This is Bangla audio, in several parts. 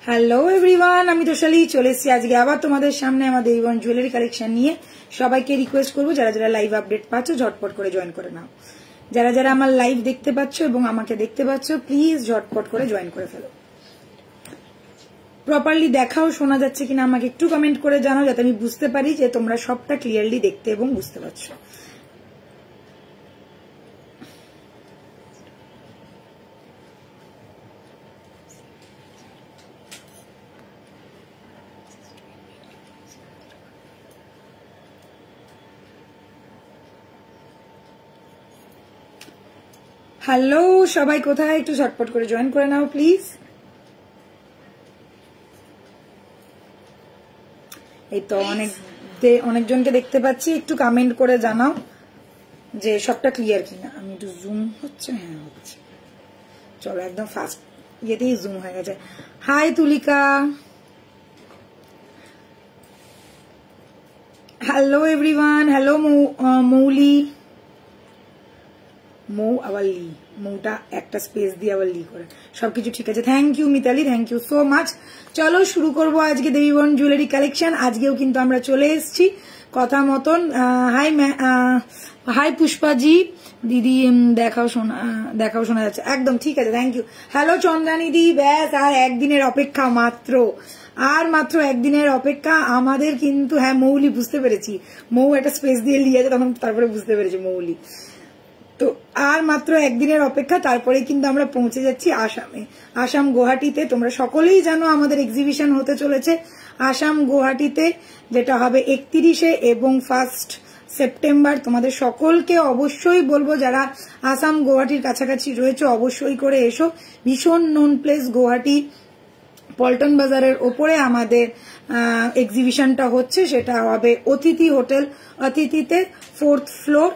হ্যালো এভরিওয়ান, আমি তোশালী চলে এসেছি আজকে আবার তোমাদের সামনে আমাদের ইভন জুয়েলারি কালেকশন নিয়ে। সবাইকে রিকোয়েস্ট করবো যারা যারা লাইভ আপডেট পাচ্ছ ঝটপট করে জয়েন করে নাও। যারা যারা আমার লাইভ দেখতে পাচ্ছ এবং আমাকে দেখতে পাচ্ছ প্লিজ ঝটপট করে জয়েন করে ফেলো। প্রপারলি দেখাও, শোনা যাচ্ছে কিনা আমাকে একটু কমেন্ট করে জানাও, যাতে আমি বুঝতে পারি যে তোমরা সবটা ক্লিয়ারলি দেখতে এবং বুঝতে পারছো। হ্যালো সবাই, কোথায়? একটু ঝটপট করে জয়েন করে নাও প্লিজ। এই তো অনেকজনকে দেখতে পাচ্ছি, একটু কমেন্ট করে জানাও যে সবটা ক্লিয়ার কিনা। আমি একটু জুম হচ্ছে, হ্যাঁ হচ্ছে, চলো একদম ফাস্ট ইয়েতেই জুম হয়ে গেছে। হাই তুলিকা, হ্যালো এভরিওয়ান, হ্যালো মৌলি, মৌ আবার লি, মৌটা একটা স্পেস দিয়ে আবার লি করে, সবকিছু ঠিক আছে। Thank you Mitali, thank you so much. চলো শুরু করবো আজকে দেবীবন জুয়েলারি কালেকশন। আজকেও কিন্তু আমরা চলে এসেছি কথা মতন। হাই পুষ্পাজি দিদি, দেখাও শোনা যাচ্ছে একদম ঠিক আছে, থ্যাংক ইউ। হ্যালো চন্দ্রানী দি, ব্যাস আর একদিনের অপেক্ষা মাত্র, আর মাত্র একদিনের অপেক্ষা আমাদের কিন্তু। হ্যাঁ মৌলি, বুঝতে পেরেছি, মৌ একটা স্পেস দিয়ে লিয়েছে তখন, তারপরে বুঝতে পেরেছি মৌলি। তো আর মাত্র একদিনের অপেক্ষা, তারপরে কিন্তু আমরা পৌঁছে যাচ্ছি আসামে, আসাম গুয়াহাটিতে। তোমরা সকলেই জানো আমাদের এক্সিবিশন হতে চলেছে আসাম গুয়াহাটিতে, যেটা হবে 31 এবং 1 সেপ্টেম্বর। তোমাদের সকলকে অবশ্যই বলবো যারা আসাম গুয়াহাটির কাছাকাছি রয়েছে অবশ্যই করে এসো। ভীষণ নোন প্লেস গুয়াহাটি, পল্টন বাজারের ওপরে আমাদের এক্সিবিশনটা হচ্ছে। সেটা হবে অতিথি হোটেল, অতিথিতে 4th ফ্লোর।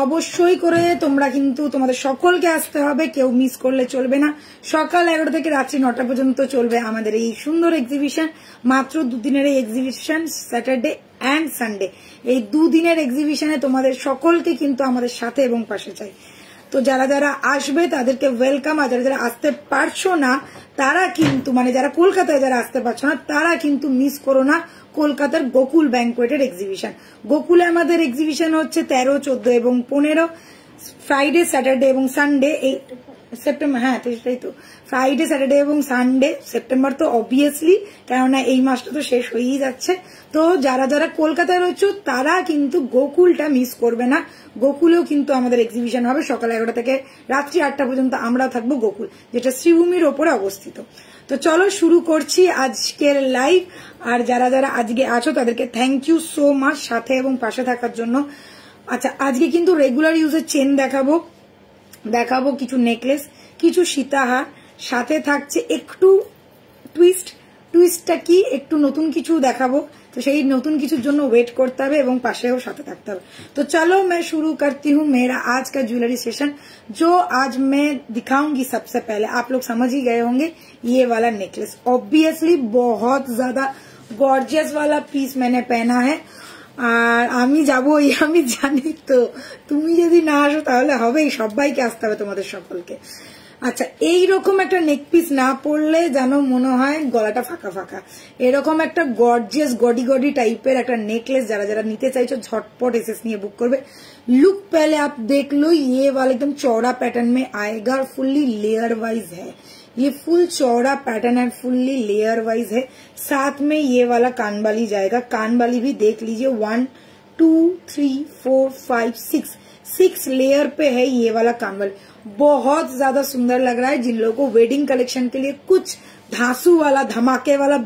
অবশ্যই করে তোমরা কিন্তু তোমাদের সকলকে আসতে হবে, কেউ মিস করলে চলবে না। সকাল 11টা থেকে রাত্রি 9টা পর্যন্ত চলবে আমাদের এই সুন্দর এক্সিবিশন। মাত্র দুদিনের এই এক্সিবিশন, স্যাটারডে অ্যান্ড সানডে, এই দুদিনের এক্সিবিশনে তোমাদের সকলকে কিন্তু আমাদের সাথে এবং পাশে চাই। তো যারা যারা আসবে তাদেরকে ওয়েলকাম, আর যারা যারা আসতে পারছো না তারা কিন্তু, মানে যারা কলকাতায় যারা আসতে পারছো না তারা কিন্তু মিস করো না কলকাতার গোকুল ব্যাংকোয়েটের এক্সিবিশন। গোকুলে আমাদের এক্সিবিশন হচ্ছে 13, 14 এবং 15 ফ্রাইডে, স্যাটারডে এবং সানডে এই সেপ্টেম্বর। হ্যাঁ তাই তো, ফ্রাইডে, স্যাটারডে এবং সানডে সেপ্টেম্বর, তো অবভিয়াসলি কেননা এই মাসটা তো শেষ হয়েই যাচ্ছে। তো যারা যারা কলকাতায় রয়েছে তারা কিন্তু গোকুলটা মিস করবে না। গোকুলেও কিন্তু আমাদের এক্সিবিশন হবে সকাল 11টা থেকে রাত্রি 8টা পর্যন্ত। আমরা থাকবো গোকুল, যেটা শ্রীভূমির ওপরে অবস্থিত। তো চলো শুরু করছি আজকের লাইভ। আর যারা যারা আজকে আছো তাদেরকে থ্যাংক ইউ সো মাচ সাথে এবং পাশে থাকার জন্য। আচ্ছা, আজকে কিন্তু রেগুলার ইউজের চেন দেখাবো কিছু নেকলেস, কিছু সীতাহার, সাথে থাকছে একটু টুইস্টটা কি একটু নতুন কিছু দেখাবো। তো সেই নতুন কিছুর জন্য ওয়েট করতে হবে এবং পাশেও साथ থাকতে হবে। तो चलो मैं शुरू करती हूँ मेरा आज का ज्वेलरी सेशन। जो आज मैं दिखाऊंगी सबसे पहले, आप लोग समझ ही गए होंगे, ये वाला नेकलेस ऑब्वियसली बहुत ज्यादा गॉर्जियस वाला पीस मैंने पहना है। আর আমি যাবো, আমি জানি, তো তুমি যদি না আসো তাহলে হবেই, সবাইকে আসতে হবে তোমাদের সকলকে। আচ্ছা, এইরকম একটা নেক পিস না পরলে যেন মনে হয় গলাটা ফাঁকা ফাঁকা। এরকম একটা গর্জিয়াস গডি টাইপের একটা নেকলেস যারা যারা নিতে চাইছো ঝটপট এসএস নিয়ে बुक করবে। लुक पहले आप देख लो, ये वाला एकदम चौड़ा पैटर्न में आएगा और फुल्ली लेयर वाइज है। ये फुल चौड़ा पैटर्न है, फुल्ली लेयर वाइज है। साथ में ये वाला कानबाली जाएगा, कानबाली भी देख लीजिए, 1 2 3 4 5 6 लेयर पे है ये वाला कानबाली। बहुत ज्यादा सुंदर लग रहा है। जिन लोगों को वेडिंग कलेक्शन के लिए कुछ धांसू वाला, धमाके वाला,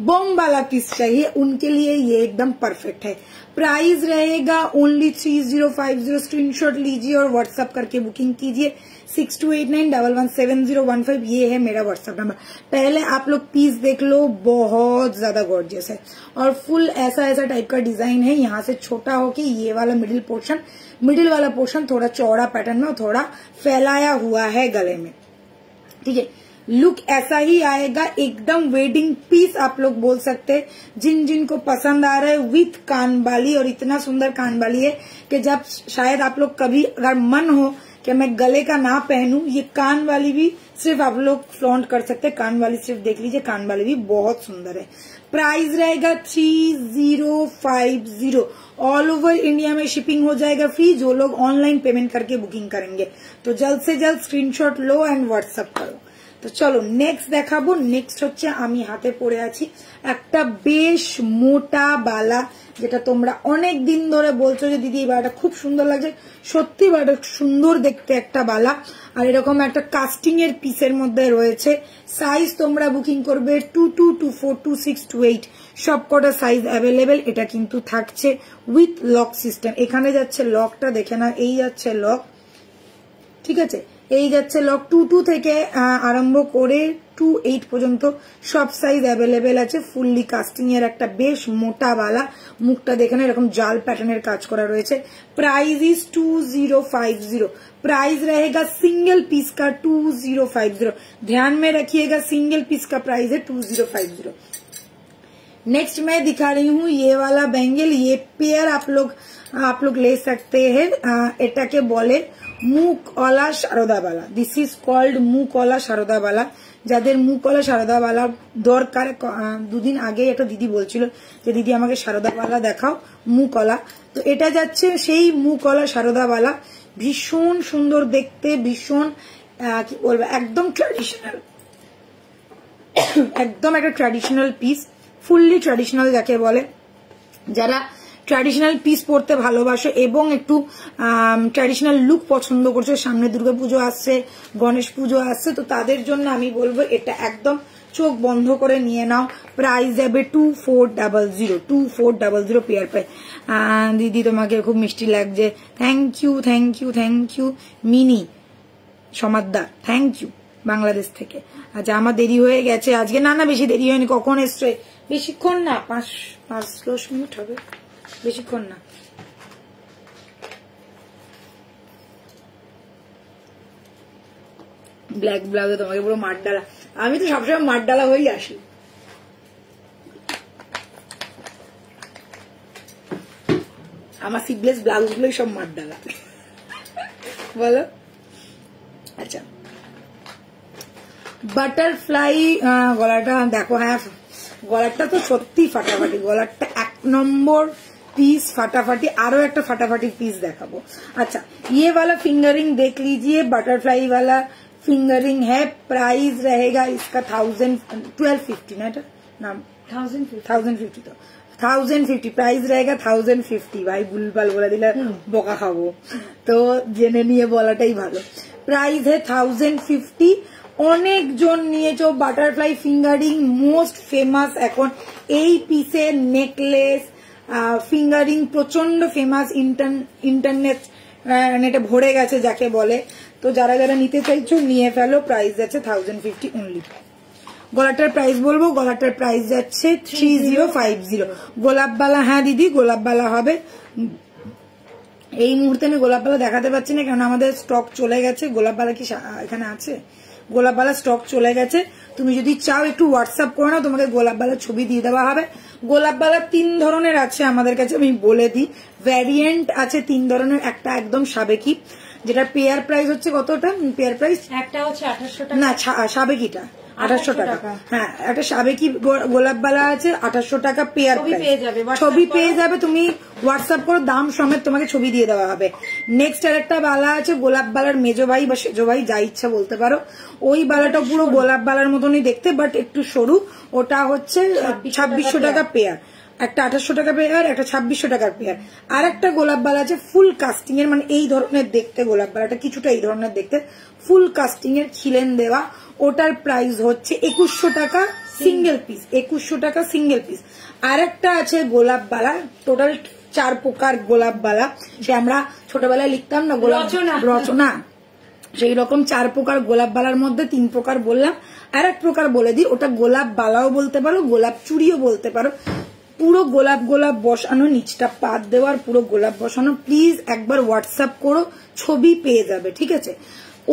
बम वाला पीस चाहिए, उनके लिए ये एकदम परफेक्ट है। प्राइस रहेगा ओनली 3050। स्क्रीनशॉट लीजिए और व्हाट्सएप करके बुकिंग कीजिए 6289117015। ये है मेरा व्हाट्सएप नंबर। पहले आप लोग पीस देख लो, बहुत ज्यादा गॉर्जियस है और फुल ऐसा टाइप का डिजाइन है। यहाँ से छोटा होके ये वाला मिडिल वाला पोर्शन थोड़ा चौड़ा पैटर्न में, थोड़ा फैलाया हुआ है गले में, ठीक है। लुक ऐसा ही आएगा, एकदम वेडिंग पीस आप लोग बोल सकते हैं। जिन को पसंद आ रहा है विथ कानबाली, और इतना सुंदर कानबाली है कि जब शायद आप लोग कभी अगर मन हो कि मैं गले का ना पहनूं। ये कान वाली भी सिर्फ आप लोग फ्लॉन्ट कर सकते हैं, कान वाली सिर्फ देख लीजिए, कान वाली भी बहुत सुंदर है। प्राइस रहेगा 3050, ऑल ओवर इंडिया में शिपिंग हो जाएगा फ्री, जो लोग ऑनलाइन पेमेंट करके बुकिंग करेंगे। तो जल्द से जल्द स्क्रीनशॉट लो एंड व्हाट्सअप करो। তো চলো নেক্সট দেখাবো। নেক্সট হচ্ছে আমি হাতে পরে আছি একটা বেশ মোটা বালা, যেটা তোমরা অনেক দিন ধরে বলছো যে দিদি এই বালাটা খুব সুন্দর লাগছে। সত্যি বালাটা সুন্দর দেখতে একটা বালা, আর এরকম একটা কাস্টিং এর পিসের মধ্যে রয়েছে। সাইজ তোমরা বুকিং করবে 22, 24, 26, 28 সব কটা সাইজ অ্যাভেলেবেল। এটা কিন্তু থাকছে উইথ লক সিস্টেম। এখানে যাচ্ছে লকটা, দেখে না, এই যাচ্ছে লক, ঠিক আছে, এই যাচ্ছে লক। 22 থেকে আরম্ভ করে 28 পর্যন্ত সব সাইজ অ্যাভেলেবেল আছে। ফুললি কাস্টিং এর একটা বেশ মোটা বালা, মুখটা দেখে না এরকম জাল প্যাটার্নের কাজ করা রয়েছে। Price is 2050। प्राइस रहेगा सिंगल पीस का 2050। ध्यान में रखिएगा सिंगल पीस का प्राइस है 2050। नेक्स्ट मैं दिखा रही हूँ ये वाला बैंगल। ये पेयर आप लोग ले सकते हैं। এটাকে বলে মুখওয়ালা সারদা বালা। দিস ইজ কল্ড মুখওয়ালা সারদা বালা। যাদের মুখওয়ালা সারদা বালা দরকার, দুদিন আগে একটা দিদি বলছিল যে দিদি আমাকে সারদা বালা দেখাও মুখওয়ালা, তো এটা যাচ্ছে সেই মুখওয়ালা সারদা বালা। ভীষণ সুন্দর দেখতে, ভীষণ কি বলবো, একদম ট্র্যাডিশনাল, একদম একটা ট্র্যাডিশনাল পিস, ফুললি ট্র্যাডিশনাল যাকে বলে। যারা ট্র্যাডিশনাল পিস পরতে ভালোবাসো এবং একটু ট্র্যাডিশনাল লুক পছন্দ করছো, সামনে দুর্গাপুজো আসছে, গণেশ পুজো আসছে, তো তাদের জন্য আমি বলবো এটা একদম চোখ বন্ধ করে নিয়ে নাও। প্রাইস যাবে 2400, 2400 পেয়ার পাই। দিদি তোমাকে খুব মিষ্টি লাগছে, thank you, thank you, thank you. Mini Samaddar, thank you, Bangladesh থেকে। আচ্ছা আমার দেরি হয়ে গেছে আজকে। না না বেশি দেরি হয়নি। কখন এসছে? বেশিক্ষণ না, 5-10 মিনিট হবে, বেশিক্ষণ না। ব্ল্যাক ব্লাউজে তোমাকে পুরো মাঠ ডালা। আমি তো সবসময় মাঠ ডালা হয়েই আসি। আমার সিবলেস ব্লাউজ গুলোই সব মাঠ ডালা, বলো। আচ্ছা বাটারফ্লাই গলাটা দেখো। হ্যাঁ গলারটা তো সত্যি ফাটাফাটি, গলারটা 1 নম্বর पीस फटाफटी। आरो एक फटाफटी पीस देखाबो। अच्छा ये वाला फिंगरिंग देख लीजिए, बटरफ्लाई वाला फिंगरिंग है। प्राइस रहेगा इसका 1250 ना, 1050 तो 1050 प्राइस रहेगा 1050। भाई बुलबाल बोला दिला बोका खाबो, तो जेने निये बोलाटाई भालो। प्राइस है 1050। অনেক জন নিয়েছো বাটারফ্লাই ফিঙ্গারিং, মোস্ট ফেমাস এখন এই পিসের নেকলেস ফিঙ্গারিং প্রচন্ড ফেমাস, ইন্টারনেটে ভরে গেছে যাকে বলে। তো যারা যারা নিতে চাইছো নিয়ে ফেলো। প্রাইস যাচ্ছে 1050 অনলি। গলাটার প্রাইস বলবো, গলাটার প্রাইস যাচ্ছে 3050। গোলাপবালা, হ্যাঁ দিদি গোলাপবালা হবে। এই মুহূর্তে আমি গোলাপবালা দেখাতে পারছি না কারণ আমাদের স্টক চলে গেছে। গোলাপবালা কি এখানে আছে? গোলাপবালা স্টক চলে গেছে। তুমি যদি চাও একটু হোয়াটসঅ্যাপ করে নাও, তোমাকে গোলাপবালার ছবি দিয়ে দেওয়া হবে। গোলাপবালা 3 ধরনের আছে আমাদের কাছে, আমি বলে দিই। ভ্যারিয়েন্ট আছে 3 ধরনের। একটা একদম সাবেকি, যেটা পেয়ার প্রাইস হচ্ছে কতটা? পেয়ার প্রাইস একটা হচ্ছে 2800 টাকা। না সাবেকিটা 2800 টাকা। হ্যাঁ একটা সাবেকি গোলাপবালা আছে 2800 টাকা পেয়ার প্রাইস। ছবি পেয়ে যাবে, তুমি হোয়াটসঅ্যাপ করো, দাম সমেত তোমাকে ছবি দিয়ে দেওয়া হবে। নেক্সট আর একটা বালা আছে গোলাপবালার মেজো ভাই বা সেজো ভাই যা ইচ্ছা বলতে পারো। ওই বালাটা পুরো গোলাপবালার মতনই দেখতে, বাট একটু সরু। ওটা হচ্ছে 2600 টাকা পেয়ার। একটা 2800 টাকা পেয়ার, একটা 2600 টাকার পেয়ার। আর একটা গোলাপবালা আছে ফুল কাস্টিং এর, মানে এই ধরনের দেখতে গোলাপবালাটা কিছুটা এই ধরনের দেখতে, ফুল কাস্টিং এর খিলেন দেওয়া। ওটার প্রাইস হচ্ছে 2100 টাকা সিঙ্গেল পিস, 2100 টাকা সিঙ্গেল পিস। আর একটা আছে গোলাপবালা, টোটাল 4 প্রকার গোলাপবালা, সে আমরা ছোটবেলায় লিখতাম না গোলাপ রচনা, সেই রকম 4 প্রকার গোলাপবালার মধ্যে 3 প্রকার বললাম। আর এক প্রকার বলে দিই, ওটা গোলাপবালাও বলতে পারো, গোলাপ চুড়িও বলতে পারো। পুরো গোলাপ গোলাপ বসানো, নিচটা পাত দেওয়ার, পুরো গোলাপ বসানো। প্লিজ একবার হোয়াটসঅ্যাপ করো, ছবি পেয়ে যাবে, ঠিক আছে।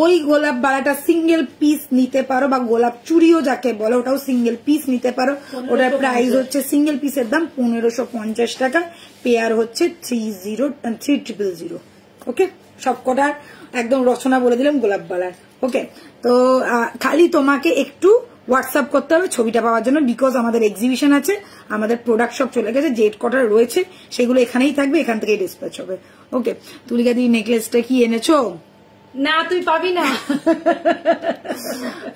ওই গোলাপ বালাটা সিঙ্গেল পিস নিতে পারো, বা গোলাপ চুড়িও যাকে বলো ওটাও সিঙ্গেল পিস নিতে পারো। ওটার প্রাইস হচ্ছে সিঙ্গেল পিসের দাম 1550 টাকা, পেয়ার হচ্ছে 3000। ওকে সবকটার একদম রচনা বলে দিলাম গোলাপবালার। ওকে, তো খালি তোমাকে একটু হোয়াটসঅ্যাপ করতে হবে ছবিটা পাওয়ার জন্য, বিকজ আমাদের এক্সিবিশন আছে, আমাদের প্রোডাক্ট সব চলে গেছে, যে কটা রয়েছে সেগুলো এখানেই থাকবে, এখান থেকেই ডিসপ্যাচ হবে। ওকে, তুলিকা দি নেকলেসটা কি এনেছো? না, তুই পাবি না।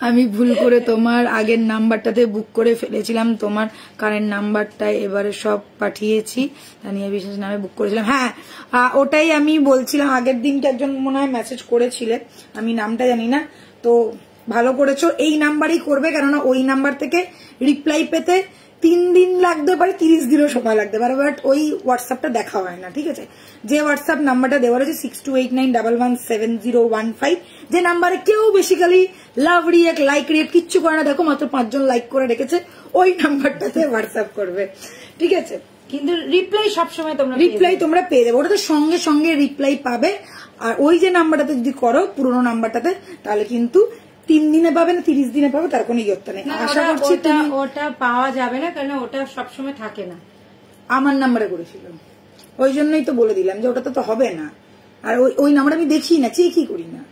আমি ভুল করে তোমার আগের নাম্বারটাতে বুক করে ফেলেছিলাম, তোমার কারেন্ট নাম্বারটা এবারে সব পাঠিয়েছি, তানিয়া বিশেষ নামে বুক করেছিলাম। হ্যাঁ, ওটাই আমি বলছিলাম, আগের দিনটা একজন মনে হয় মেসেজ করেছিলে, আমি নামটা জানি না। তো ভালো করেছো, এই নাম্বারই করবে, কেননা ওই নাম্বার থেকে রিপ্লাই পেতে 3 দিন লাগতে পারে, 30 দিনও সময় লাগতে পারে, বাট ওই হোয়াটসঅ্যাপটা দেখা হয় না। ঠিক আছে, যে হোয়াটসঅ্যাপ নাম্বারটা দেওয়া রয়েছে 6289117015, যে নাম্বারে কেউ basically love react, like react কিচ্ছু করে না, দেখো মাত্র 5 জন লাইক করে রেখেছে, ওই নাম্বারটাতে হোয়াটসঅ্যাপ করবে। ঠিক আছে, কিন্তু রিপ্লাই সবসময় তোমরা পেয়ে দেবে, ওটাতে সঙ্গে সঙ্গে রিপ্লাই পাবে। আর ওই যে নাম্বারটাতে যদি করো পুরোনো নাম্বারটাতে, তাহলে কিন্তু 3 দিনে পাবে না 30 দিনে পাবে, তার কোনো ইয়ত্তা নেই। আশা করছি ওটা পাওয়া যাবে না, কারণ ওটা সবসময় থাকে না। আমার নাম্বারে করেছিল, ওই জন্যই তো বলে দিলাম যে ওটাতে তো হবে না, আর ওই নাম্বার আমি দেখি না, চেকই করি না।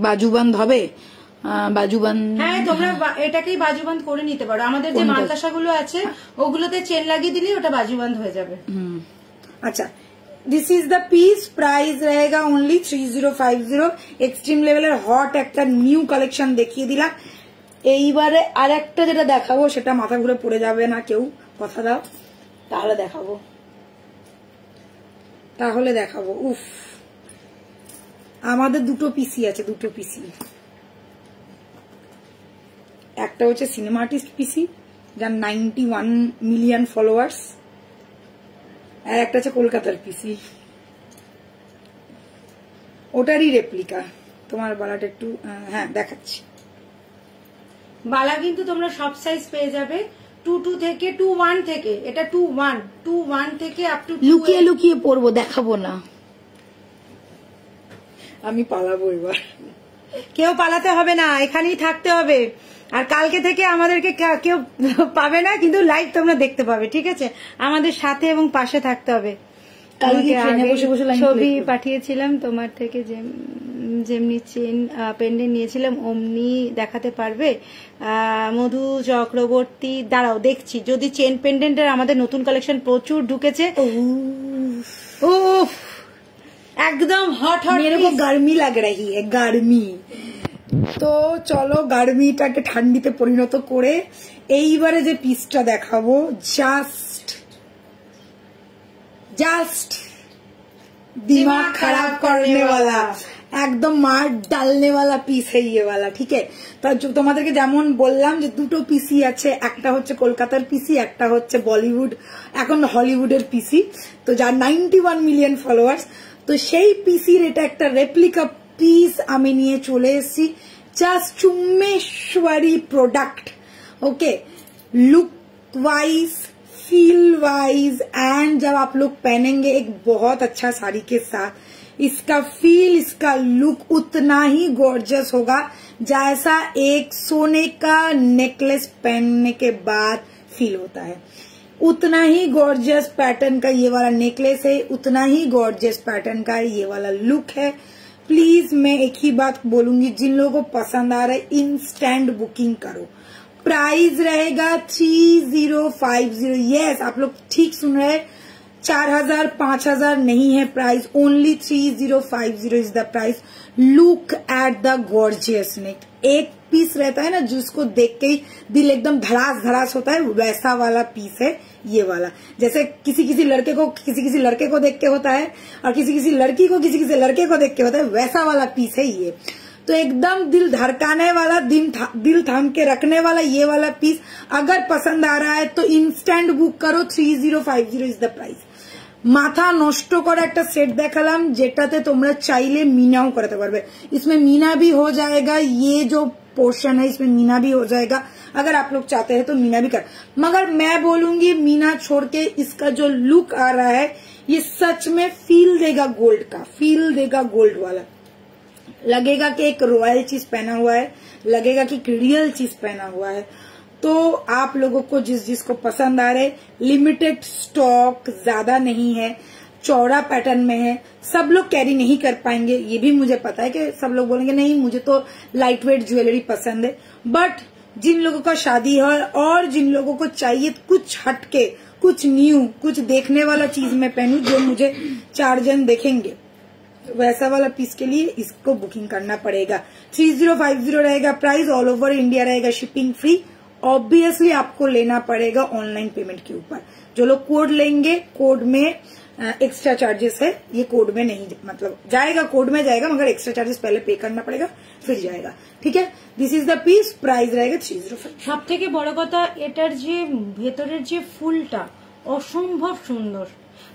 বাজুবান্ধ হবে, বাজুবান্ধ, হ্যাঁ তোমরা এটাকেই বাজুবান্ধ করে নিতে পারো। আমাদের যে মালতাসাগুলো আছে ওগুলোতে চেন লাগিয়ে দিলে ওটা বাজুবান্ধ হয়ে যাবে। আচ্ছা, this is the piece, price रहेगा ओनली 3050। এক্সট্রিম লেভেলের হট একটা নিউ কালেকশন দেখিয়ে দিলাম। এইবারে আর একটা যেটা দেখাবো সেটা মাথা ঘুরে পড়ে যাবে না কেউ, কথা দাও, তাহলে দেখাবো। উফ, আমাদের দুটো পিসি আছে, দুটো পিসি, একটা হচ্ছে সিনেমা আর্টিস্ট পিসি যার 91 মিলিয়ন ফলোয়ার্স, আর একটা হচ্ছে কলকাতার পিসি, ওটারই রেপ্লিকা। তোমার বালাটা একটু, হ্যাঁ দেখাচ্ছি, বালা কিন্তু তোমরা সব সাইজ পেয়ে যাবে, 22 থেকে 21 থেকে, এটা 21 থেকে আপ টু। লুকিয়ে লুকিয়ে পরবো, দেখাবো না, আমি পালাবো এবার। কেউ পালাতে হবে না, এখানেই থাকতে হবে। আর কালকে থেকে আমাদেরকে কেউ পাবে না, কিন্তু লাইভ তোমরা দেখতে পাবে। ঠিক আছে, আমাদের সাথে এবং পাশে থাকতে হবে। ছবি পাঠিয়েছিলাম তোমার থেকে, যেমনি চেন পেন্ডেন্ট নিয়েছিলাম অমনি দেখাতে পারবে? মধু চক্রবর্তী, দাঁড়াও দেখছি, যদি চেন পেন্ডেন্টের আমাদের নতুন কালেকশন প্রচুর ঢুকেছে। ও একদম হট হট, मेरे को गर्मी लग रही है, गर्मी। তো চলো গার্মিটাকে ঠান্ডিতে পরিণত করে এইবারে যে পিসটা দেখাবো, জাস্ট दिमाग खराब करने वाला, একদম মার ডালনে वाला পিস है ये वाला। ঠিক আছে, তো তোমাদেরকে যেমন বললাম যে দুটো পিসি আছে, একটা হচ্ছে কলকাতার পিসি, একটা হচ্ছে বলিউড এখন হলিউডের পিসি, তো যার 91 মিলিয়ন ফলোয়ার্স, তো সেই পিসির এটা একটা রেপ্লিকা পিস আমি নিয়ে চলে এসেছি, জাস্ট चुम्मेश्वरी product. Okay, look wise, feel wise, and जब आप लोग पहनेंगे एक बहुत अच्छा साड़ी के साथ, इसका फील, इसका लुक उतना ही गॉर्जियस होगा जैसा एक सोने का नेकलेस पहनने के बाद फील होता है। उतना ही गॉर्जियस पैटर्न का ये वाला नेकलेस है, उतना ही गॉर्जियस पैटर्न का ये वाला लुक है। प्लीज मैं एक ही बात बोलूंगी, जिन लोगों को पसंद आ रहा है इंस्टेंट बुकिंग करो। प्राइस रहेगा 3050। यस, आप लोग ठीक सुन रहे हैं, 4000 5000 नहीं है price, only 3050 is the price. Look at the gorgeous neck, एक पीस रहता है ना जिसको देख के ही दिल एकदम धड़ास धड़ास होता है, वैसा वाला पीस है ये वाला। जैसे किसी किसी लड़के को देख के होता है, और किसी किसी लड़की को किसी किसी लड़के को देख के होता है, वैसा वाला पीस है ये। तो एकदम दिल धड़काने वाला, दिल थाम के रखने वाला ये वाला पीस अगर पसंद आ रहा है तो इंस्टेंट बुक करो, 3050 इज द प्राइस। মাথা নষ্ট করা একটা সেট দেখালাম, যেটাতে তোমরা চাইলে মিনাও করাতে পারবে। इसमें मीना भी हो जाएगा, ये जो पोर्शन है इसमें मीना भी हो जाएगा, अगर आप लोग चाहते हैं तो मीना भी कर। मगर मैं बोलूंगी मीना छोड़ के इसका जो लुक आ रहा है ये सच में फील देगा गोल्ड का, फील देगा गोल्ड वाला। लगेगा कि एक रॉयल चीज पहना हुआ है, लगेगा कि एक रियल चीज पहना हुआ है। तो आप लोगों को जिसको पसंद आ रहे, लिमिटेड स्टॉक, ज्यादा नहीं है, चौड़ा पैटर्न में है, सब लोग कैरी नहीं कर पाएंगे, ये भी मुझे पता है कि सब लोग बोलेंगे नहीं मुझे तो लाइट वेट ज्वेलरी पसंद है, बट जिन लोगों का शादी है और जिन लोगों को चाहिए कुछ हटके, कुछ न्यू, कुछ देखने वाला चीज मैं पहनूं जो मुझे 4 जन देखेंगे, वैसा वाला पीस के लिए इसको बुकिंग करना पड़ेगा। 3050 रहेगा प्राइस, ऑल ओवर इंडिया रहेगा, शिपिंग फ्री। ऑब्वियसली आपको लेना पड़ेगा ऑनलाइन पेमेंट के ऊपर। जो लोग कोड लेंगे, कोड में एक्स्ट्रा चार्जेस है, ये कोड में नहीं, मतलब जाएगा, कोड में जाएगा, मगर एक्स्ट्रा चार्जेस पहले पे करना पड़ेगा फिर जाएगा, ठीक है। This is the piece, price रहेगा 305। সব থেকে বড় কথা এটার যে ভেতরের যে ফুলটা অসম্ভব সুন্দর।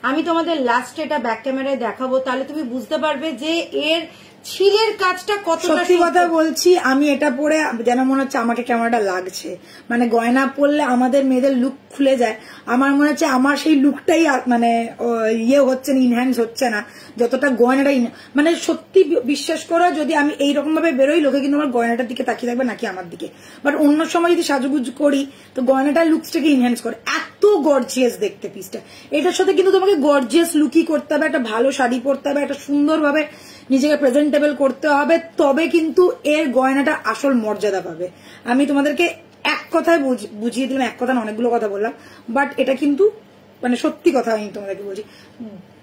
আমি তোমাদের লাস্ট এটা ব্যাক ক্যামেরায় দেখাবো, তাহলে তুমি বুঝতে পারবে যে এর ছিলের কাজটা কতটা। সত্যি কথা বলছি, আমি এটা পরে যেন মনে হচ্ছে আমাকে কেমনটা লাগছে, মানে গয়না পরলে আমাদের মেয়েদের লুক খুলে যায়। আমার মনে হচ্ছে আমার সেই লুকটাই মানে ইয়ে হচ্ছে না, ইনহ্যান্স হচ্ছে না যতটা গয়নাটা। মানে সত্যি বিশ্বাস করো, যদি আমি এইরকম ভাবে বেরোই, লোকে কিন্তু আমার গয়নাটার দিকে তাকিয়ে থাকবে নাকি আমার দিকে, বাট অন্য সময় যদি সাজুগুজ করি তো গয়নাটার লুকসটাকে ইনহ্যান্স করে। এত গর্জিয়াস দেখতে পিসটা, এটার সাথে কিন্তু তোমাকে গর্জিয়াস লুকই করতে হবে, একটা ভালো শাড়ি পরতে হবে, একটা সুন্দরভাবে নিজেকে প্রেজেন্টেবল করতে হবে, তবে কিন্তু এর গয়নাটা আসল মর্যাদা পাবে। আমি তোমাদেরকে এক কথায় বুঝিয়ে দিলাম, এক কথা না অনেকগুলো কথা বললাম, বাট এটা কিন্তু মানে সত্যি কথা আমি তোমাদেরকে বলছি,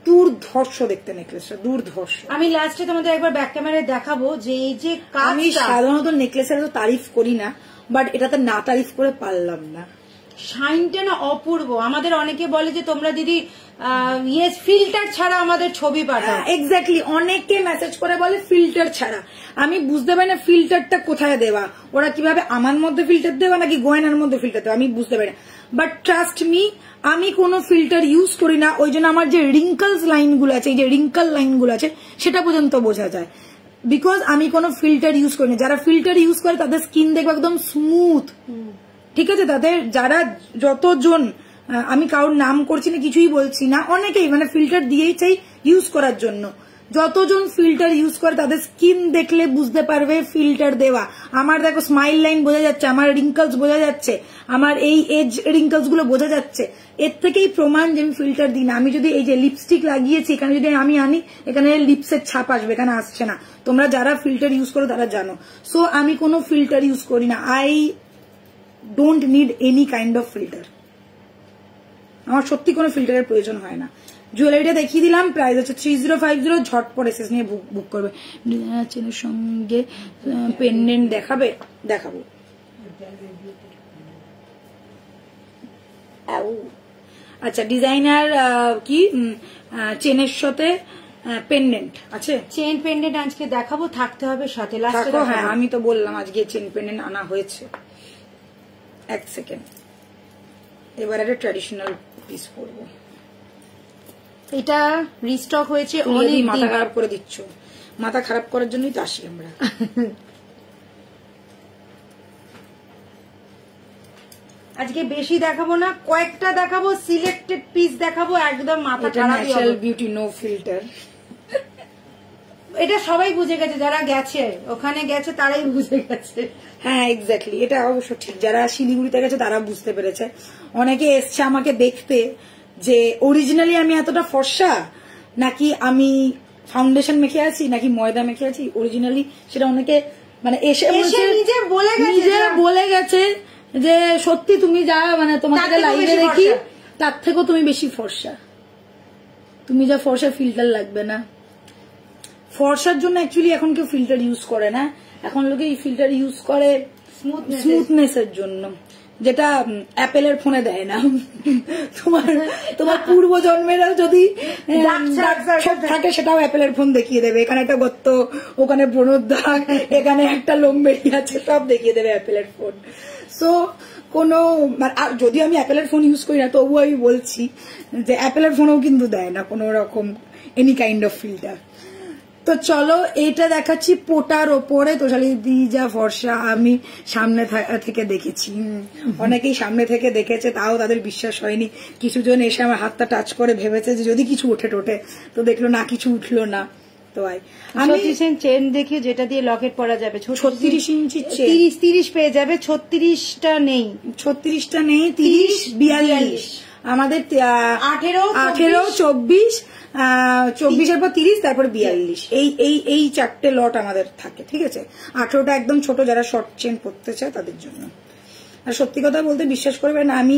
দুর্ধর্ষ দেখতে নেকলেসটা, দুর্ধর্ষ। আমি লাস্টে তোমাদের একবার ব্যাক ক্যামেরায় দেখাবো যে এই যে আমি সাধারণত নেকলেসের তো তারিফ করি না, বাট এটাতে না তারিফ করে পারলাম না। শাইনটা না অপূর্ব। আমাদের অনেকে বলে যে তোমরা দিদি ফিল্টার ছাড়া আমাদের ছবি পাঠাও। এক্স্যাক্টলি, অনেকে মেসেজ করে বলে ফিল্টার ছাড়া। আমি বুঝতে পারি না ফিল্টারটা কোথায় দেওয়া, ওরা কিভাবে আমার মধ্যে ফিল্টার দেওয়া নাকি গয়নার মধ্যে ফিল্টার দেওয়া, আমি বুঝতে পারি না। বাট ট্রাস্ট মি, আমি কোনো ফিল্টার ইউজ করি না, ওই জন্য আমার যে রিঙ্কলস লাইনগুলো আছে, এই যে রিঙ্কল লাইনগুলো আছে সেটা পর্যন্ত বোঝা যায়, বিকজ আমি কোনো ফিল্টার ইউজ করি না। যারা ফিল্টার ইউজ করে তাদের স্কিন দেখবে একদম স্মুথ, ঠিক আছে। তাদের যারা যতজন, আমি কারোর নাম করছি না, কিছুই বলছি না, অনেকেই মানে ফিল্টার দিয়েই চাই ইউজ করার জন্য। যতজন ফিল্টার ইউজ করে তাদের স্কিন দেখলে বুঝতে পারবে ফিল্টার দেওয়া। আমার দেখো স্মাইল লাইন বোঝা যাচ্ছে, আমার রিঙ্কলস বোঝা যাচ্ছে, আমার এই এজ রিঙ্কলস গুলো বোঝা যাচ্ছে। এর থেকেই প্রমাণ যে আমি ফিল্টার দিই না। আমি যদি এই যে লিপস্টিক লাগিয়েছি, এখানে যদি আমি আনি, এখানে লিপসের ছাপ আসবে, এখানে আসছে না। তোমরা যারা ফিল্টার ইউজ করো তারা জানো। সো আমি কোনো ফিল্টার ইউজ করি না। I don't need any kind of filter. আমার সত্যি কোনো ফিল্টারের প্রয়োজন হয় না। জুয়েলারিটা দেখিয়ে দিলাম, প্রাইস হচ্ছে 3050, ঝটপট এসএস নিয়ে বুক করবে। চেনের সঙ্গে পেন্ডেন্ট দেখাবো। আচ্ছা, ডিজাইনার কি চেনের সাথে পেন্ডেন্ট আছে? চেন পেন্ডেন্ট আজকে দেখাবো, থাকতে হবে সাথে। হ্যাঁ, আমি তো বললাম আজকে চেন পেন্ডেন্ট আনা হয়েছে। এক সেকেন্ড, এবার একটা ট্র্যাডিশনাল পিস পরবো। এটা রিস্টক হয়েছে। অনেক মাথা খারাপ করে দিচ্ছ, মাথা খারাপ করার জন্যই তো আসি আমরা। আজকে বেশি দেখাবো না, কয়েকটা দেখাবো, সিলেক্টেড পিস দেখাবো, একদম মাথা খারাপ। Natural beauty, no filter. এটা সবাই বুঝে গেছে, যারা গেছে ওখানে গেছে তারাই বুঝে গেছে। হ্যাঁ এক্স্যাক্টলি, এটা অবশ্য ঠিক। যারা শিলিগুড়িতে গেছে তারা বুঝতে পেরেছে। অনেকে এসছে আমাকে দেখতে যে অরিজিনালি আমি এতটা ফর্সা, নাকি আমি ফাউন্ডেশন মেখে আছি, নাকি ময়দা মেখে আছি। অরিজিনালি সেটা অনেকে মানে এসে নিজে বলে গেছে যে সত্যি তুমি যা মানে তোমাকে লাইভে দেখি তার থেকেও তুমি বেশি ফর্সা, তুমি যা ফর্সা ফিল্টার লাগবে না। ফর্সার জন্য অ্যাকচুয়ালি এখন কেউ ফিল্টার ইউজ করে না, এখন লোকে এই ফিল্টার ইউজ করে স্মুথনেস এর জন্য, যেটা অ্যাপেলের ফোনে দেয় না। তোমার পূর্ব জন্মেরা যদি থাকে সেটাও অ্যাপেলের ফোন দেখিয়ে দেবে, এখানে একটা গর্ত, ওখানে ব্রণর দাগ, এখানে একটা লোম বেরিয়ে আছে, সব দেখিয়ে দেবে অ্যাপেলের ফোন। সো কোনো যদি আমি অ্যাপেলের ফোন ইউজ করি না, তবুও আমি বলছি যে অ্যাপেলের ফোনেও কিন্তু দেয় না কোনো রকম এনি কাইন্ড অফ ফিল্টার। তো চলো, এইটা দেখাচ্ছি পোটার ওপরে। তো শালি দি যা ফর্সা আমি সামনে থেকে দেখেছি, অনেকেই সামনে থেকে দেখেছে, তাও তাদের বিশ্বাস হয়নি। কিছুজন এসে আমার হাতটা টাচ করে ভেবেছে যে যদি কিছু ওঠে টোঠে, তো দেখলো না, কিছু উঠলো না। তো আয় আমি 36 চেন দেখি যেটা দিয়ে লকেট পরা যাবে, 36 ইঞ্চি 30 পেয়ে যাবে, 36টা নেই, 36টা নেই, 30 42 আমাদের 18 24 24-এর পর 30 তারপর 42 এই চারটে লট আমাদের থাকে, ঠিক আছে। 18টা একদম ছোট, যারা শর্ট চেন পরতে চায় তাদের জন্য। আর সত্যি কথা বলতে বিশ্বাস করবেন, আমি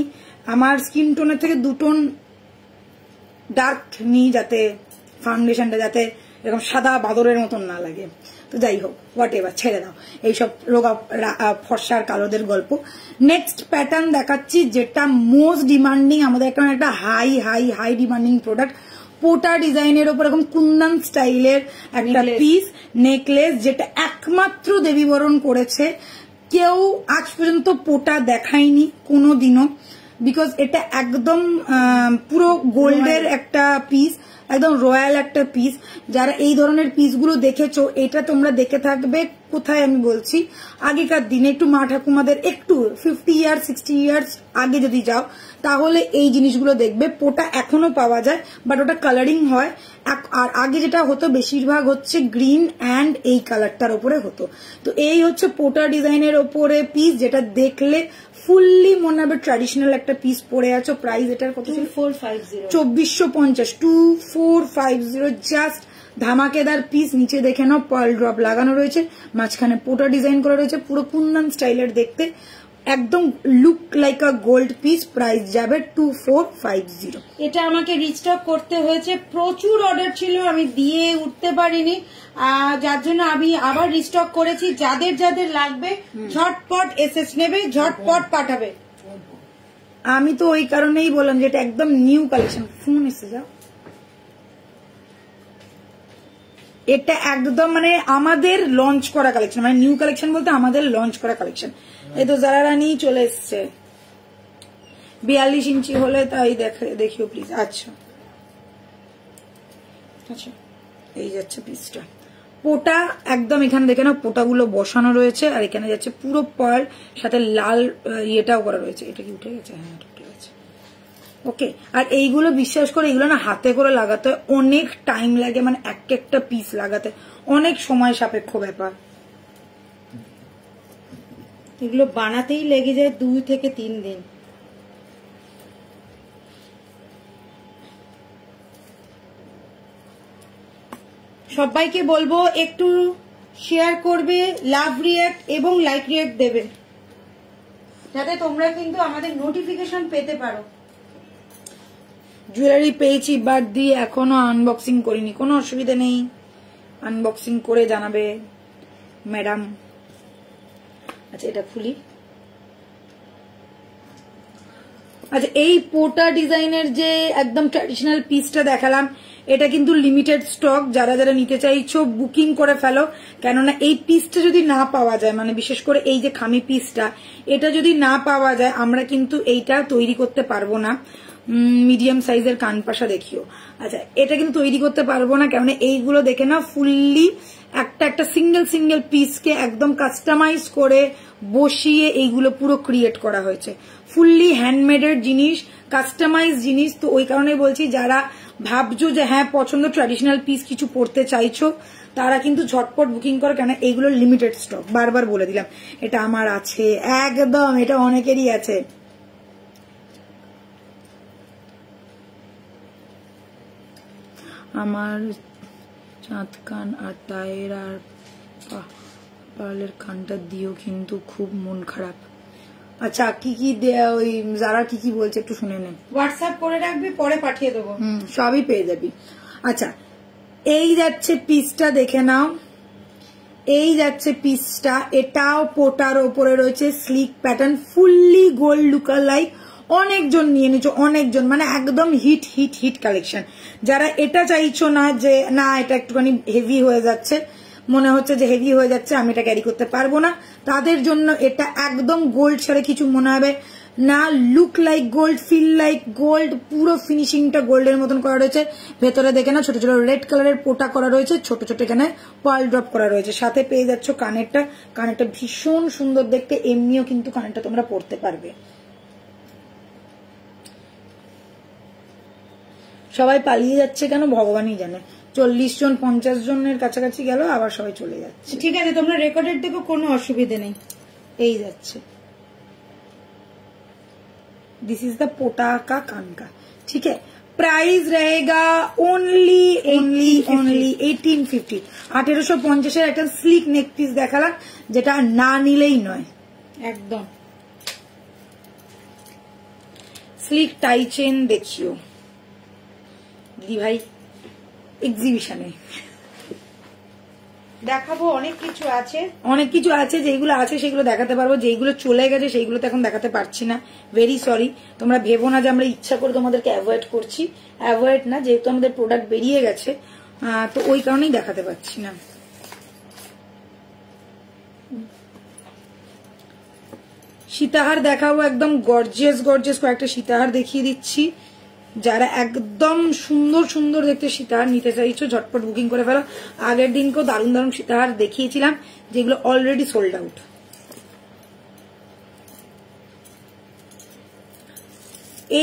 আমার স্কিন টোনের থেকে 2 টোন ডার্ক নিই, যাতে ফাউন্ডেশনটা যাতে এরকম সাদা বাদরের মতন না লাগে। তো যাই হোক, হোয়াট এভার, ছেড়ে দাও এইসব রোগা ফর্সার কালোদের গল্প। নেক্সট প্যাটার্ন দেখাচ্ছি, যেটা মোস্ট ডিমান্ডিং আমাদের একটা হাই ডিমান্ডিং প্রোডাক্ট। পোটা ডিজাইনের ওপর এরকম কুন্দন স্টাইলের একটা পিস নেকলেস, যেটা একমাত্র দেবীবরণ করেছে, কেউ আজ পর্যন্ত পোটা দেখায়নি কোনোদিনও, বিকজ এটা একদম পুরো গোল্ডের একটা পিস, একদম রয়্যাল একটা পিস। যারা এই ধরনের পিসগুলো দেখেছো, এটা তোমরা দেখে থাকবে কোথায় আমি বলছি, আগেকার দিনে একটু মা ঠাকুমাদের একটু 50 ইয়ার্স 60 ইয়ার্স আগে যদি যাও, তাহলে এই জিনিসগুলো দেখবে। পোটা এখনো পাওয়া যায়, বাট ওটা কালারিং হয়। আর আগে যেটা হতো বেশিরভাগ হচ্ছে গ্রিন অ্যান্ড এই কালারটার উপরে হতো। তো এই হচ্ছে পোটা ডিজাইনের ওপরে পিস, যেটা দেখলে ফুললি মনে হবে ট্র্যাডিশনাল একটা পিস পরে আছো। প্রাইস এটার কত ছিল? 2450, 2450, জাস্ট ধামাকেদার পিস। নিচে দেখে নাও পার্ল ড্রপ লাগানো রয়েছে, মাঝখানে পোটা ডিজাইন করা রয়েছে, পুরো কুন্দন স্টাইলের দেখতে, একদম look like a gold piece. Price যাবে 2450। এটা আমাকে রিস্টক করতে হয়েছে, প্রচুর অর্ডার ছিল, আমি দিয়ে উঠতে পারিনি, যার জন্য আমি আবার রিস্টক করেছি। যাদের যাদের লাগবে ঝটপট এসএস নেবে, ঝটপট পাঠাবে। আমি তো ওই কারণেই বললাম যে এটা একদম নিউ কালেকশন। ফোন এসে যাও, এটা একদম মানে আমাদের লঞ্চ করা কালেকশন, মানে নিউ কালেকশন বলতে আমাদের লঞ্চ করা কালেকশন। এই তো যারা রানী চলে এসছে, 42 ইঞ্চি হলে তাই দেখিও প্লিজ। আচ্ছা আচ্ছা, এই যাচ্ছে পিসটা পোটা, একদম এখানে দেখে না পোটাগুলো বসানো রয়েছে, আর এখানে যাচ্ছে পুরো পার্ল, সাথে লাল ইয়েটাও করা রয়েছে। এটা কি উঠে গেছে? হ্যাঁ উঠে গেছে। ওকে, আর এইগুলো বিশ্বাস করে এগুলো না হাতে করে লাগাতে হয়, অনেক টাইম লাগে, মানে একটা পিস লাগাতে অনেক সময় সাপেক্ষ ব্যাপার। এগুলো বানাতেই লেগে যায় 2 থেকে 3 দিন। সবাইকে বলবো একটু শেয়ার করবে, লাভ রিঅ্যাক্ট এবং লাইক রিঅ্যাক্ট দেবে, যাতে তোমরা কিন্তু আমাদের নোটিফিকেশন পেতে পারো। জুয়েলারি পেয়েছি, বাট দিয়ে এখনো আনবক্সিং করিনি। কোনো অসুবিধা নেই, আনবক্সিং করে জানাবে ম্যাডাম। আচ্ছা এটা খুলি। আচ্ছা, এই পোটা ডিজাইনের যে একদম ট্র্যাডিশনাল পিসটা দেখালাম, এটা কিন্তু লিমিটেড স্টক। যারা যারা নিতে চাইছো বুকিং করে ফেলো, কেননা এই পিসটা যদি না পাওয়া যায়, মানে বিশেষ করে এই যে খামি পিসটা, এটা যদি না পাওয়া যায়, আমরা কিন্তু এইটা তৈরি করতে পারবো না। মিডিয়াম সাইজের কানপাশা দেখিও। আচ্ছা, এটা কিন্তু তৈরি করতে পারবো না, কেননা এইগুলো দেখে না ফুললি একটা সিঙ্গেল পিসকে একদম কাস্টমাইজ করে বসিয়ে এইগুলো পুরো ক্রিয়েট করা হয়েছে। ফুললি হ্যান্ডমেডের জিনিস, কাস্টমাইজ জিনিস। তো ওই কারণে বলছি, যারা ভাবছো যে হ্যাঁ পছন্দ ট্র্যাডিশনাল পিস কিছু পড়তে চাইছো, তারা কিন্তু ঝটপট বুকিং করো, কেন এইগুলো লিমিটেড স্টক। বারবার বলে দিলাম, এটা আমার আছে একদম, এটা অনেকেরই আছে। আমার চাঁদ কান আর টায়ের আর পার্লের কানটা দিও, কিন্তু খুব মন খারাপ। আচ্ছা, কি ওই যারা কি বলছে একটু শুনে নেন। হোয়াটসঅ্যাপ করে রাখবি, পরে পাঠিয়ে দেবো। সবই পেয়ে যাবি। আচ্ছা, এই যাচ্ছে পিসটা, দেখে নাও। এই যাচ্ছে পিসটা, এটাও পোটার ওপরে রয়েছে sleek pattern, fully gold looker like. অনেকজন নিয়ে নিচ্ছ, অনেকজন, মানে একদম হিট কালেকশন। যারা এটা চাইছো না যে না এটা একটুখানি হেভি হয়ে যাচ্ছে, মনে হচ্ছে যে হেভি হয়ে যাচ্ছে, আমি এটা ক্যারি করতে পারবো না, তাদের জন্য এটা একদম গোল্ড ছাড়া কিছু মনে হবে না। Look like gold, feel like gold, পুরো ফিনিশিংটা গোল্ডের মতন করা রয়েছে। ভেতরে দেখে না ছোট ছোট রেড কালারের পোটা করা রয়েছে, ছোট ছোট এখানে পার্ল ড্রপ করা রয়েছে। সাথে পেয়ে যাচ্ছ কানেরটা ভীষণ সুন্দর দেখতে, এমনিও কিন্তু কানেরটা তোমরা পরতে পারবে। সবাই পালিয়ে যাচ্ছে কেন ভগবানই জানে। 40 জন 50 জনের কাছাকাছি গেল, আবার সবাই চলে যাচ্ছে। ঠিক আছে, তোমরা রেকর্ডের দেখো, কোনো অসুবিধা নেই। এই যাচ্ছে, दिस इज द पोटा का कान का। ठीक है, प्राइस रहेगा ओनली 1850। 1850 একটা স্লিক নেক পিস দেখালাম, যেটা না নিলেই নয়। একদম স্লিক টাই চেন দেখিও দিদি ভাই, এক্সিবিশনে দেখাবো। অনেক কিছু আছে, যেগুলো আছে সেগুলো দেখাতে পারবো, যেগুলো চলে গেছে সেইগুলো তো এখন দেখাতে পারছি না। ভেরি সরি, তোমরা ভেবো না যে আমরা ইচ্ছা করে তোমাদেরকে অ্যাভয়েড করছি। অ্যাভয়েড না, যেহেতু আমাদের প্রোডাক্ট বেরিয়ে গেছে তো ওই কারণেই দেখাতে পারছি না। সীতাহার দেখাবো, একদম গর্জিয়াস গর্জিয়াস কয়েকটা সীতাহার দেখিয়ে দিচ্ছি। যারা একদম সুন্দর সুন্দর দেখতে সীতাহার নিতে চাইছো ঝটপট বুকিং করে ফেলো। আগের দিনকেও দারুণ দারুণ সীতাহার দেখিয়েছিলাম, যেগুলো অলরেডি সোল্ড আউট।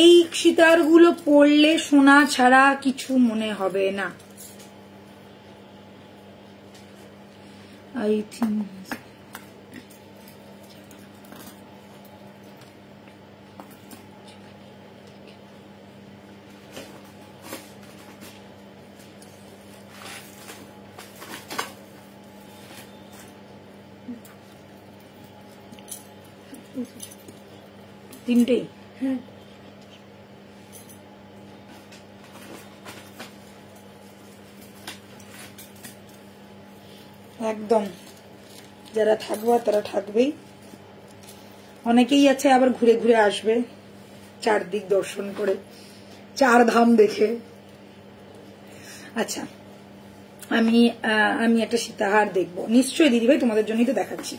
এই সীতাহার গুলো পরলে সোনা ছাড়া কিছু মনে হবে না। আই থিঙ্ক তিনটেই। একদম যারা থাকবে তারা থাকবেই, অনেকেই আছে আবার ঘুরে ঘুরে আসবে চারদিক দর্শন করে, চার ধাম দেখে। আচ্ছা, আমি একটা সীতাহার দেখবো নিশ্চয়ই দিদি ভাই, তোমাদের জন্যই তো দেখাচ্ছি।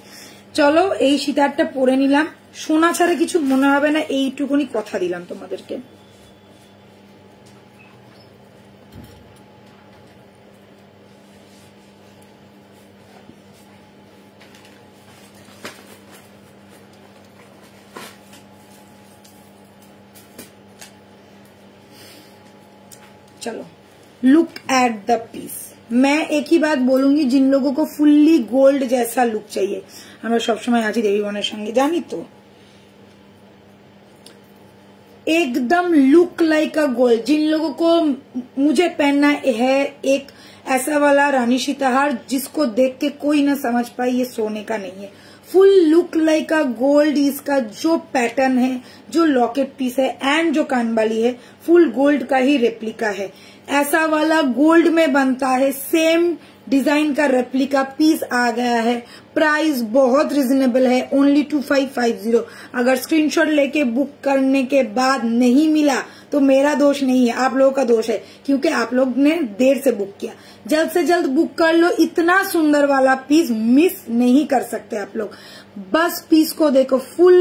চলো, এই সীতাহারটা পরে নিলাম, সোনা ছাড়া কিছু মনে হবে না, এইটুকুনি কথা দিলাম তোমাদেরকে। चलो, लुक एट द पीस। मैं एक ही बात बोलूंगी, जिन लोगों को फुल्ली गोल्ड जैसा लुक चाहिए, আমরা সবসময় আছি দেবী বনের সঙ্গে, জানি তো, एकदम लुक लाइक अ गोल्ड। जिन लोगों को मुझे पहनना है एक ऐसा वाला रानी सीताहार जिसको देख के कोई ना समझ पाए ये सोने का नहीं है, full look like a gold. इसका जो पैटर्न है, जो लॉकेट पीस है एंड जो कानबाली है, फुल गोल्ड का ही रेप्लिका है। ऐसा वाला गोल्ड में बनता है, सेम डिजाइन का रेप्लिका पीस आ गया है। प्राइस बहुत रिजनेबल है, ओनली 2550। अगर स्क्रीनशॉट लेके बुक करने के बाद नहीं मिला तो मेरा दोष नहीं है, आप लोगों का दोष है, क्योंकि आप लोग ने देर से बुक किया। जल्द से जल्द बुक कर लो, इतना सुंदर वाला पीस मिस नहीं कर सकते आप लोग। बस पीस को देखो, फुल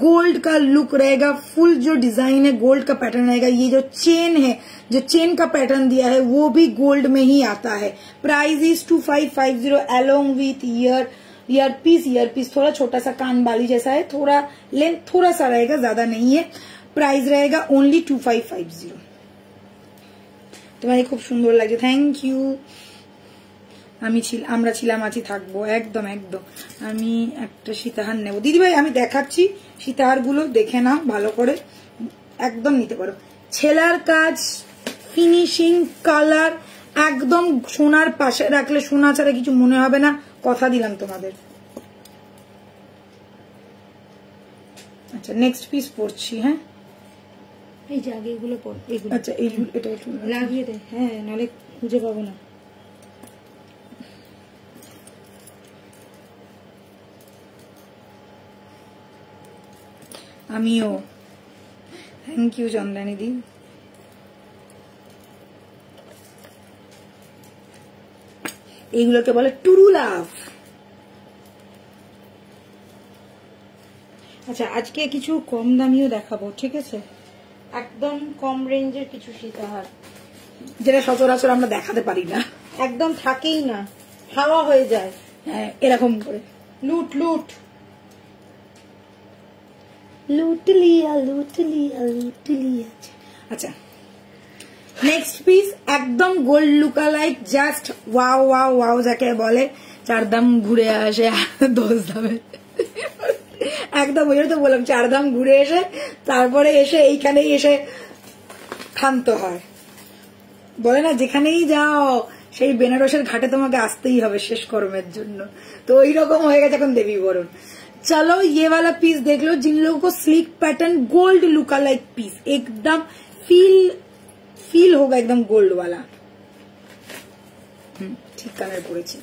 गोल्ड का लुक रहेगा, फुल जो डिजाइन है गोल्ड का पैटर्न रहेगा। ये जो चेन है, जो चेन का पैटर्न दिया है वो भी गोल्ड में ही आता है। Price is 2550 along with ear piece थोड़ा छोटा सा कान बाली जैसा है, थोड़ा लेंथ थोड़ा सा रहेगा, ज्यादा नहीं है। प्राइस रहेगा ओनली 2550। তোমাকে খুব সুন্দর লাগে, থ্যাংক ইউ। আমরা ছিলাম, আছি, থাকবো, একদম একদম। আমি একটা সীতাহার নেব দিদিভাই, আমি দেখাচ্ছি সীতাহার গুলো, দেখে নাও ভালো করে, একদম নিতে পারো। ছেলার কাজ, ফিনিশিং, কালার একদম সোনার পাশে রাখলে সোনা ছাড়া কিছু মনে হবে না, কথা দিলাম তোমাদের। আচ্ছা, নেক্সট পিস পড়ছি। হ্যাঁ, এই যে আগে এগুলো পড়, এগুলো। আচ্ছা, এইগুলো এটা একটু লাগিয়ে দে, হ্যাঁ, নাহলে খুঁজে পাবো না। আমিও, থ্যাংক ইউ চন্দ্রানী দি। এইগুলোকে বলে টুরু লাভ। আচ্ছা, আজকে কিছু কম দামিও দেখাবো, ঠিক আছে? একদম কম রেঞ্জের কিছু সীতাহার, যেটা সচরাচর আমরা দেখাতে পারি না, একদম থাকেই না, হাওয়া হয়ে যায়। হ্যাঁ, এরকম করে লুট লুট লুট লিয়া লুট লিয়া লুট লিয়া। আচ্ছা, নেক্সট পিস একদম gold lookalike, just wow wow wow যাকে বলে, চার দাম ঘুরে আসে 10 দামে, একদম ওই তো বললাম 4 দাম ঘুরে এসে তারপরে এসে এইখানেই এসে ক্ষান্ত হয়। বলে না যেখানেই যাও সেই বেনারসের ঘাটে তোমাকে আসতেই হবে শেষ কর্মের জন্য, তো ওই রকম হয়ে গেছে এখন দেবী বরণ। चलो ये वाला पीस देख लो, जिन लोगों को स्लीक पैटर्न गोल्ड लुका लाइक पीस एकदम फील होगा एकदम गोल्ड वाला, ठीक কালার পড়েছে।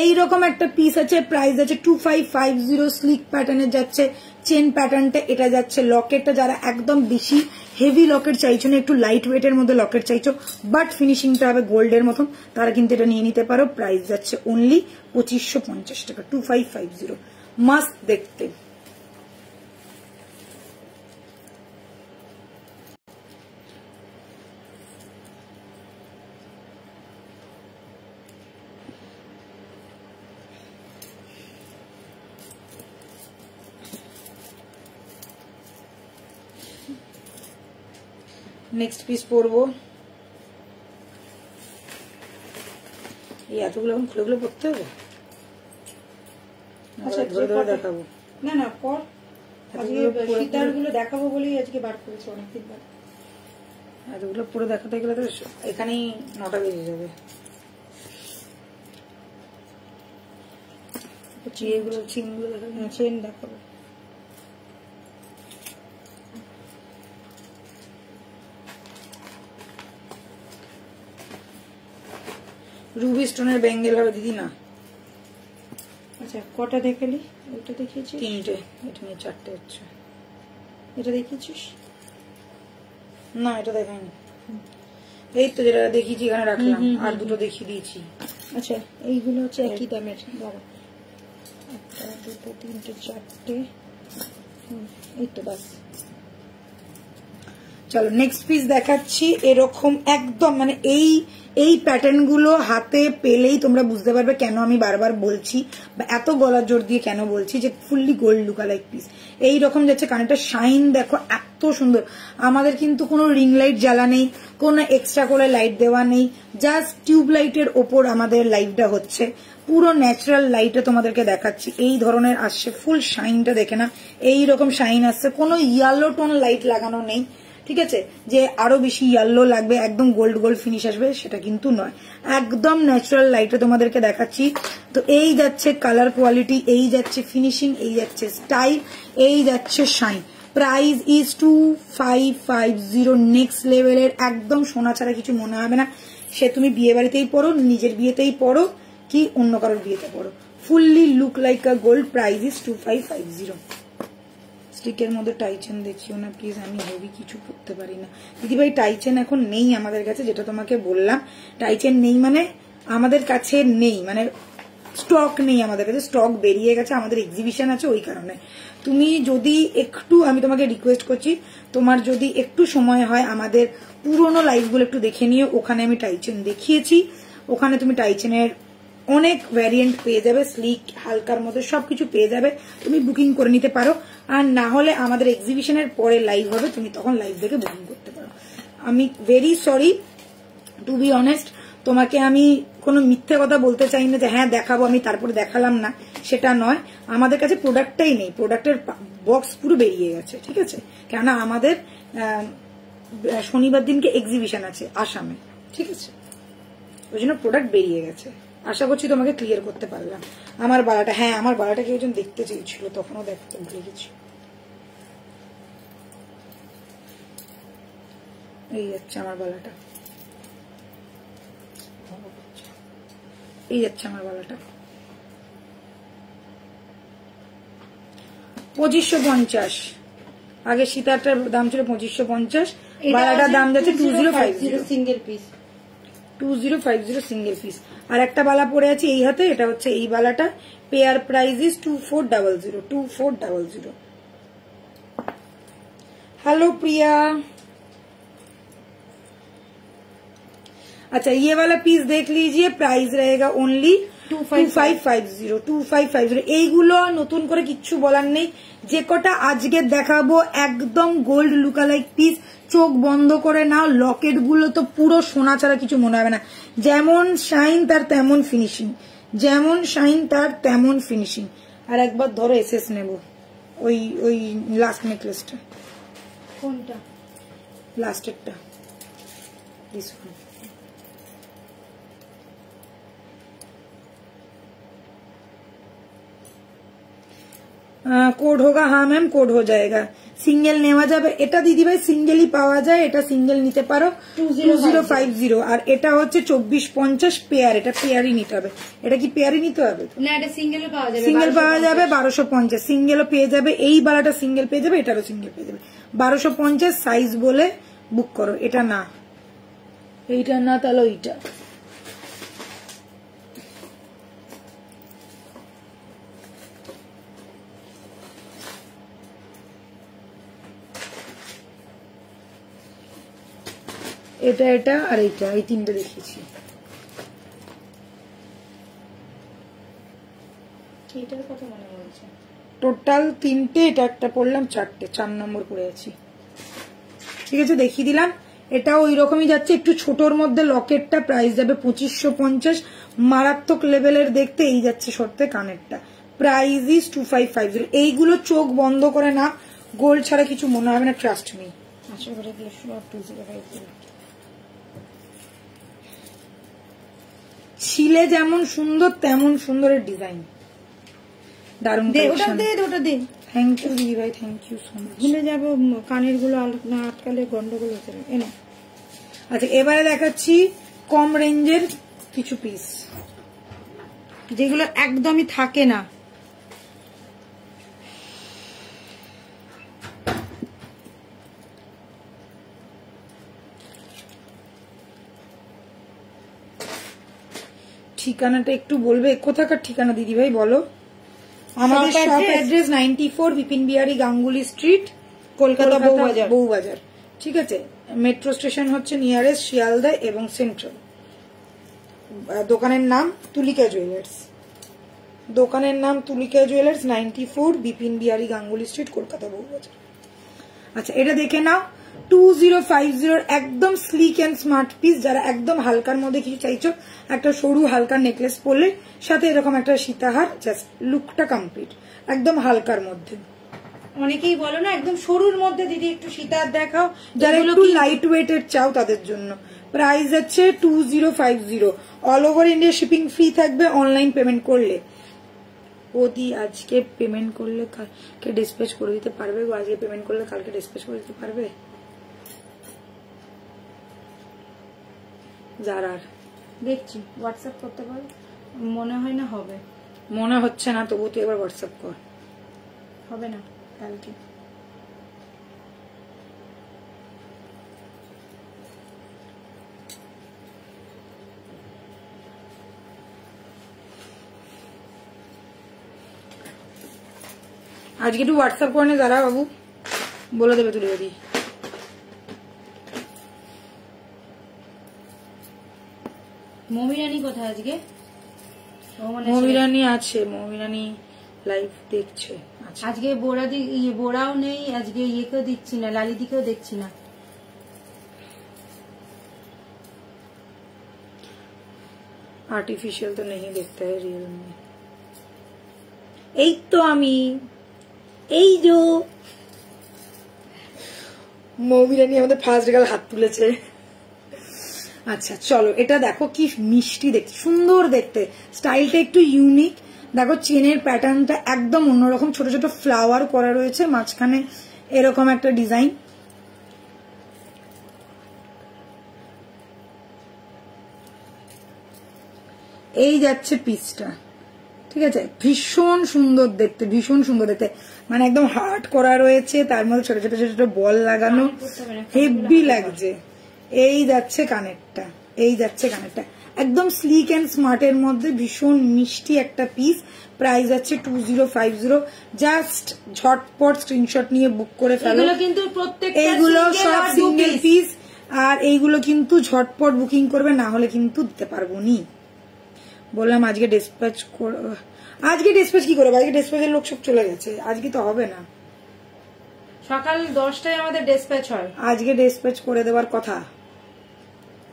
এই রকম একটা পিস আছে, প্রাইস আছে 2550, স্লিক প্যাটার্নের যাচ্ছে, চেন প্যাটার্নটা এটা যাচ্ছে, লকেটটা যারা একদম বেশি হেভি লকেট চাইছো না, একটু লাইট ওয়েটের মধ্যে লকেট চাইছো বাট ফিনিশিংটা হবে গোল্ডের মতন, তারা কিন্তু এটা নিয়ে নিতে পারো। প্রাইস যাচ্ছে অনলি 2550 টাকা, 2550, मस्त देखते। नेक्स्ट पिस পরবো, এই এতগুলো এখন খুলে খুলে পড়তে হবে। আচ্ছা ধরে ধরে দেখাবো, না না পর আজকে সীতার গুলো দেখাবো বলেই আজকে বার করেছি অনেকদিন পর। এতগুলো পুরো দেখাতে গেলে তো এখানেই 9টা বেজে যাবে। এগুলো চেনগুলো দেখাবো, চেন দেখাবো। রুবি স্টোনের ব্যাঙ্গেল হবে দিদি না? আচ্ছা কটা দেখালি? ওটা দেখিয়েছি 3টে, এটা নিয়ে 4টে হচ্ছে। এটা দেখিয়েছিস? না এটা দেখাইনি, এই তো যেটা দেখিয়েছি এখানে রাখলাম, আর দুটো দেখিয়ে দিয়েছি। আচ্ছা এইগুলো হচ্ছে একই দামের, দাঁড়া 1 2 3 4টে, এই তো বাস। চলো নেক্সট পিস দেখাচ্ছি, এরকম একদম মানে এই প্যাটার্ন গুলো হাতে পেলেই তোমরা বুঝতে পারবে কেন আমি বারবার বলছি বা এত গলার জোর দিয়ে কেন বলছি যে fully gold lookalike piece. এইরকম যাচ্ছে, কানেরটা শাইন দেখো এত সুন্দর। আমাদের কিন্তু কোনো রিং লাইট জ্বালা নেই, কোনো এক্সট্রা করে লাইট দেওয়া নেই, জাস্ট টিউব লাইটের ওপর আমাদের লাইটটা হচ্ছে, পুরো ন্যাচারাল লাইটে তোমাদেরকে দেখাচ্ছি। এই ধরনের আসছে, ফুল শাইনটা দেখে না এইরকম শাইন আসছে, কোনো ইয়েলো টোন লাইট লাগানো নেই, ঠিক আছে যে আরো বেশি ইয়েলো লাগবে একদম গোল্ড গোল্ড ফিনিশ আসবে সেটা কিন্তু নয়, একদম ন্যাচারাল লাইটে তোমাদেরকে দেখাচ্ছি। তো এই যাচ্ছে কালার কোয়ালিটি, এই যাচ্ছে ফিনিশিং, এই যাচ্ছে স্টাইল, এই যাচ্ছে শাইন। প্রাইস ইজ 2550, নেক্সট লেভেলের, একদম সোনা ছাড়া কিছু মনে হবে না। সে তুমি বিয়ে বাড়িতেই পড়ো, নিজের বিয়েতেই পড়ো কি অন্য কারোর বিয়েতে পড়ো, fully look like a gold. Price is 2550। স্টিকের মধ্যে টাইচেন দেখিও না প্লিজ, আমি হেভি কিছু করতে পারি না দিদিভাই। টাইচেন এখন নেই আমাদের কাছে, যেটা তোমাকে বললাম, টাইচেন নেই মানে আমাদের কাছে নেই, মানে স্টক নেই আমাদের কাছে, স্টক বেরিয়ে গেছে, আমাদের এক্সিবিশন আছে ওই কারণে। তুমি যদি একটু, আমি তোমাকে রিকোয়েস্ট করছি, তোমার যদি একটু সময় হয় আমাদের পুরোনো লাইভগুলো একটু দেখে নিও, ওখানে আমি টাইচেন দেখিয়েছি, ওখানে তুমি টাইচেনের অনেক ভ্যারিয়েন্ট পেয়ে যাবে, স্লিক হালকার মধ্যে সবকিছু পেয়ে যাবে, তুমি বুকিং করে নিতে পারো। আর না হলে আমাদের এক্সিবিশনের পরে লাইভ হবে, তুমি তখন লাইভ দেখে বুকিং করতে পারো। আমি very sorry to be honest, তোমাকে আমি কোনো মিথ্যে কথা বলতে চাই না যে হ্যাঁ দেখাবো আমি তারপরে দেখালাম না, সেটা নয়। আমাদের কাছে প্রোডাক্টটাই নেই, প্রোডাক্টের বক্স পুরো বেরিয়ে গেছে, ঠিক আছে, কেননা আমাদের শনিবার দিনকে এক্সিবিশন আছে আসামে, ঠিক আছে, ওই জন্য প্রোডাক্ট বেরিয়ে গেছে। আশা করছি তোমাকে ক্লিয়ার করতে পারলাম। আমার বালাটা, হ্যাঁ আমার বালাটা কেউ একজন দেখতে চেয়েছিল, তখনও দেখতে ভুলে গেছি। এই যাচ্ছে আমার বালাটা, এই যাচ্ছে আমার বালাটা 2550। আগে সীতারটার দাম ছিল 2550, বালাটার দাম যাচ্ছে 2050 সিঙ্গেল পিস, 2050 সিঙ্গেল পিস। আর একটা বালা পরে আছে এই হাতে, এটা হচ্ছে এই বালাটা, পেয়ার প্রাইস ইজ 2400, 2400। हेलो प्रिया। अच्छा ये वाला पीस देख लीजिए, प्राइस रहेगा ओनली 2550 এইগুলো নতুন করে কিচ্ছু বলার নেই। যে কটা আজকে দেখাবো একদম গোল্ড লুকালাইক পিস, চোখ বন্ধ করে নাও। লকেট গুলো তো পুরো সোনা ছাড়া কিছু মনে হবে না, যেমন শাইন তার তেমন ফিনিশিং, যেমন শাইন তার তেমন ফিনিশিং। আর একবার ধরো এসএস নেব, ওই লাস্ট নেকলেসটা। কোনটা? লাস্টেরটা, দিস ওয়ান। কোড হোগা? হ্যাঁ ম্যাম, কোড হো যায়গা। সিঙ্গেল নেওয়া যাবে এটা দিদিভাই, সিঙ্গেলই পাওয়া যায়, এটা সিঙ্গেল নিতে পারো 2050। আর এটা হচ্ছে 2450 পেয়ার, এটা পেয়ারই নিতে হবে। এটা কি পেয়ারই নিতে হবে? না, এটা সিঙ্গেলও পাওয়া যাবে। সিঙ্গেল পাওয়া যাবে 1250, সিঙ্গেলও পেয়ে যাবে। এই বালাটা সিঙ্গেল পেয়ে যাবে, এটারও সিঙ্গেল পেয়ে যাবে। 1250 সাইজ বলে বুক করো। এটা না, এইটা না, তাহলে ওইটা। এটা এটা আর এইটা, এই তিনটে দেখিয়েছি। এটার কথা মনে বলছে। টোটাল তিনটে, এটা একটা পড়লাম, 4টে, 4 নম্বর পড়ে আছি। ঠিক আছে, দেখিয়ে দিলাম। এটা ওই রকমই যাচ্ছে, একটু ছোটর মধ্যে। লকেটটা প্রাইস যাবে 2550, মারাত্মক লেভেলের দেখতে। এই যাচ্ছে শর্তে কানেরটা, প্রাইস ইজ 2550। এইগুলো চোখ বন্ধ করে না, গোল্ড ছাড়া কিছু মনে হবে না, ট্রাস্ট মি। আশা করে 2050 ছিলে যেমন সুন্দর তেমন সুন্দরের ডিজাইন, দারুণ। ওটা দে। থ্যাংক ইউ দিদি ভাই, থ্যাংক ইউ সো মাচ। ভুলে যাবো, কানের গুলো না আটকালে গন্ডগোল হচ্ছে। এনে আচ্ছা, এবারে দেখাচ্ছি কম রেঞ্জের কিছু পিস, যেগুলো একদমই থাকে না। ঠিকানাটা একটু বলবে? কোথাকার ঠিকানা দিদি ভাই বলো? আমাদের shop address 94 Bipin Bihari Ganguly street, Kolkata Bowbazar. ঠিক আছে, মেট্রো স্টেশন হচ্ছে নিয়ারেস্ট শিয়ালদা এবং সেন্ট্রাল। দোকানের নাম তুলিকা জুয়েলার্স, 94 বিপিন বিহারী গাঙ্গুলি স্ট্রিট, কলকাতা বউবাজার। আচ্ছা, এটা দেখে নাও, 2050 একদম স্লিক এন্ড স্মার্ট পিস। যারা একদম হালকার মধ্যে কিছু চাইছো, একটা সরু হালকা নেকলেস পরলে সাথে এরকম একটা সীতাহার, জাস্ট লুকটা কমপ্লিট, একদম হালকার মধ্যে। অনেকেই বলো না একদম সরুর মধ্যে দিদি একটু সীতাহার দেখাও, যারা একটু লাইট ওয়েটের চাও তাদের জন্য। প্রাইস আছে 2050, all over India shipping free থাকবে অনলাইন পেমেন্ট করলে। ওদি আজকে পেমেন্ট করলে কালকে ডিসপ্যাচ করে দিতে পারবে? আজকে পেমেন্ট করলে কালকে ডিসপ্যাচ করে দিতে পারবে? যারা দেখছি হোয়াটসঅ্যাপ করতে পারো, মনে হয় না হবে, মনে হচ্ছে না, তবু তুই এবার হোয়াটসঅ্যাপ কর। হবে না কালকে। আজকে একটু হোয়াটসঅ্যাপ করে নে যারা বাবু, বলে দেবে তুলে যদি। মমিরানি কোথায় আজকে? মমিরানি আছে, মমিরানি লাইভ দেখছে। আজকে বোরাও নেই, আজকে ইয়েকেও দিচ্ছি না, লালিদিকেও দেখছি না। आर्टिफिशियल तो नहीं देखता है रियल में। এই তো আমি, এই যে মৌমিরানি আমাদের ফার্স্ট গার্ল হাত তুলেছে। আচ্ছা চলো, এটা দেখো কি মিষ্টি দেখতে, সুন্দর দেখতে, স্টাইলটা একটু ইউনিক। দেখো চেনের প্যাটার্নটা একদম অন্যরকম, ছোট ছোট ফ্লাওয়ার করা রয়েছে, মাঝখানে এরকম একটা ডিজাইন। এই যাচ্ছে পিসটা, ঠিক আছে, ভীষণ সুন্দর দেখতে, ভীষণ সুন্দর দেখতে, মানে একদম হার্ট করা রয়েছে, তার মধ্যে ছোট ছোট ছোট ছোট বল লাগানো, হেভি লাগছে। এই যাচ্ছে কানেরটা, এই যাচ্ছে কানেরটা, একদম স্লিক এন্ড স্মার্ট এর মধ্যে ভীষণ মিষ্টি একটা পিস। প্রাইস আছে 2050। জাস্ট ঝটপট স্ক্রিনশট নিয়ে বুক করে ফেলো। কিন্তু প্রত্যেকটা এইগুলো সব সিঙ্গেল পিস, আর এইগুলো কিন্তু ঝটপট বুকিং করবে, না হলে কিন্তু দিতে পারবো নি। বললাম আজকে ডিসপ্যাচ আজকে ডিসপ্যাচ কি করবো, আজকে ডিসপ্যাচের লোক সব চলে গেছে, আজকে তো হবে না। সকাল 10টায় আমাদের ডিসপ্যাচ হয়, আজকে ডিসপ্যাচ করে দেওয়ার কথা,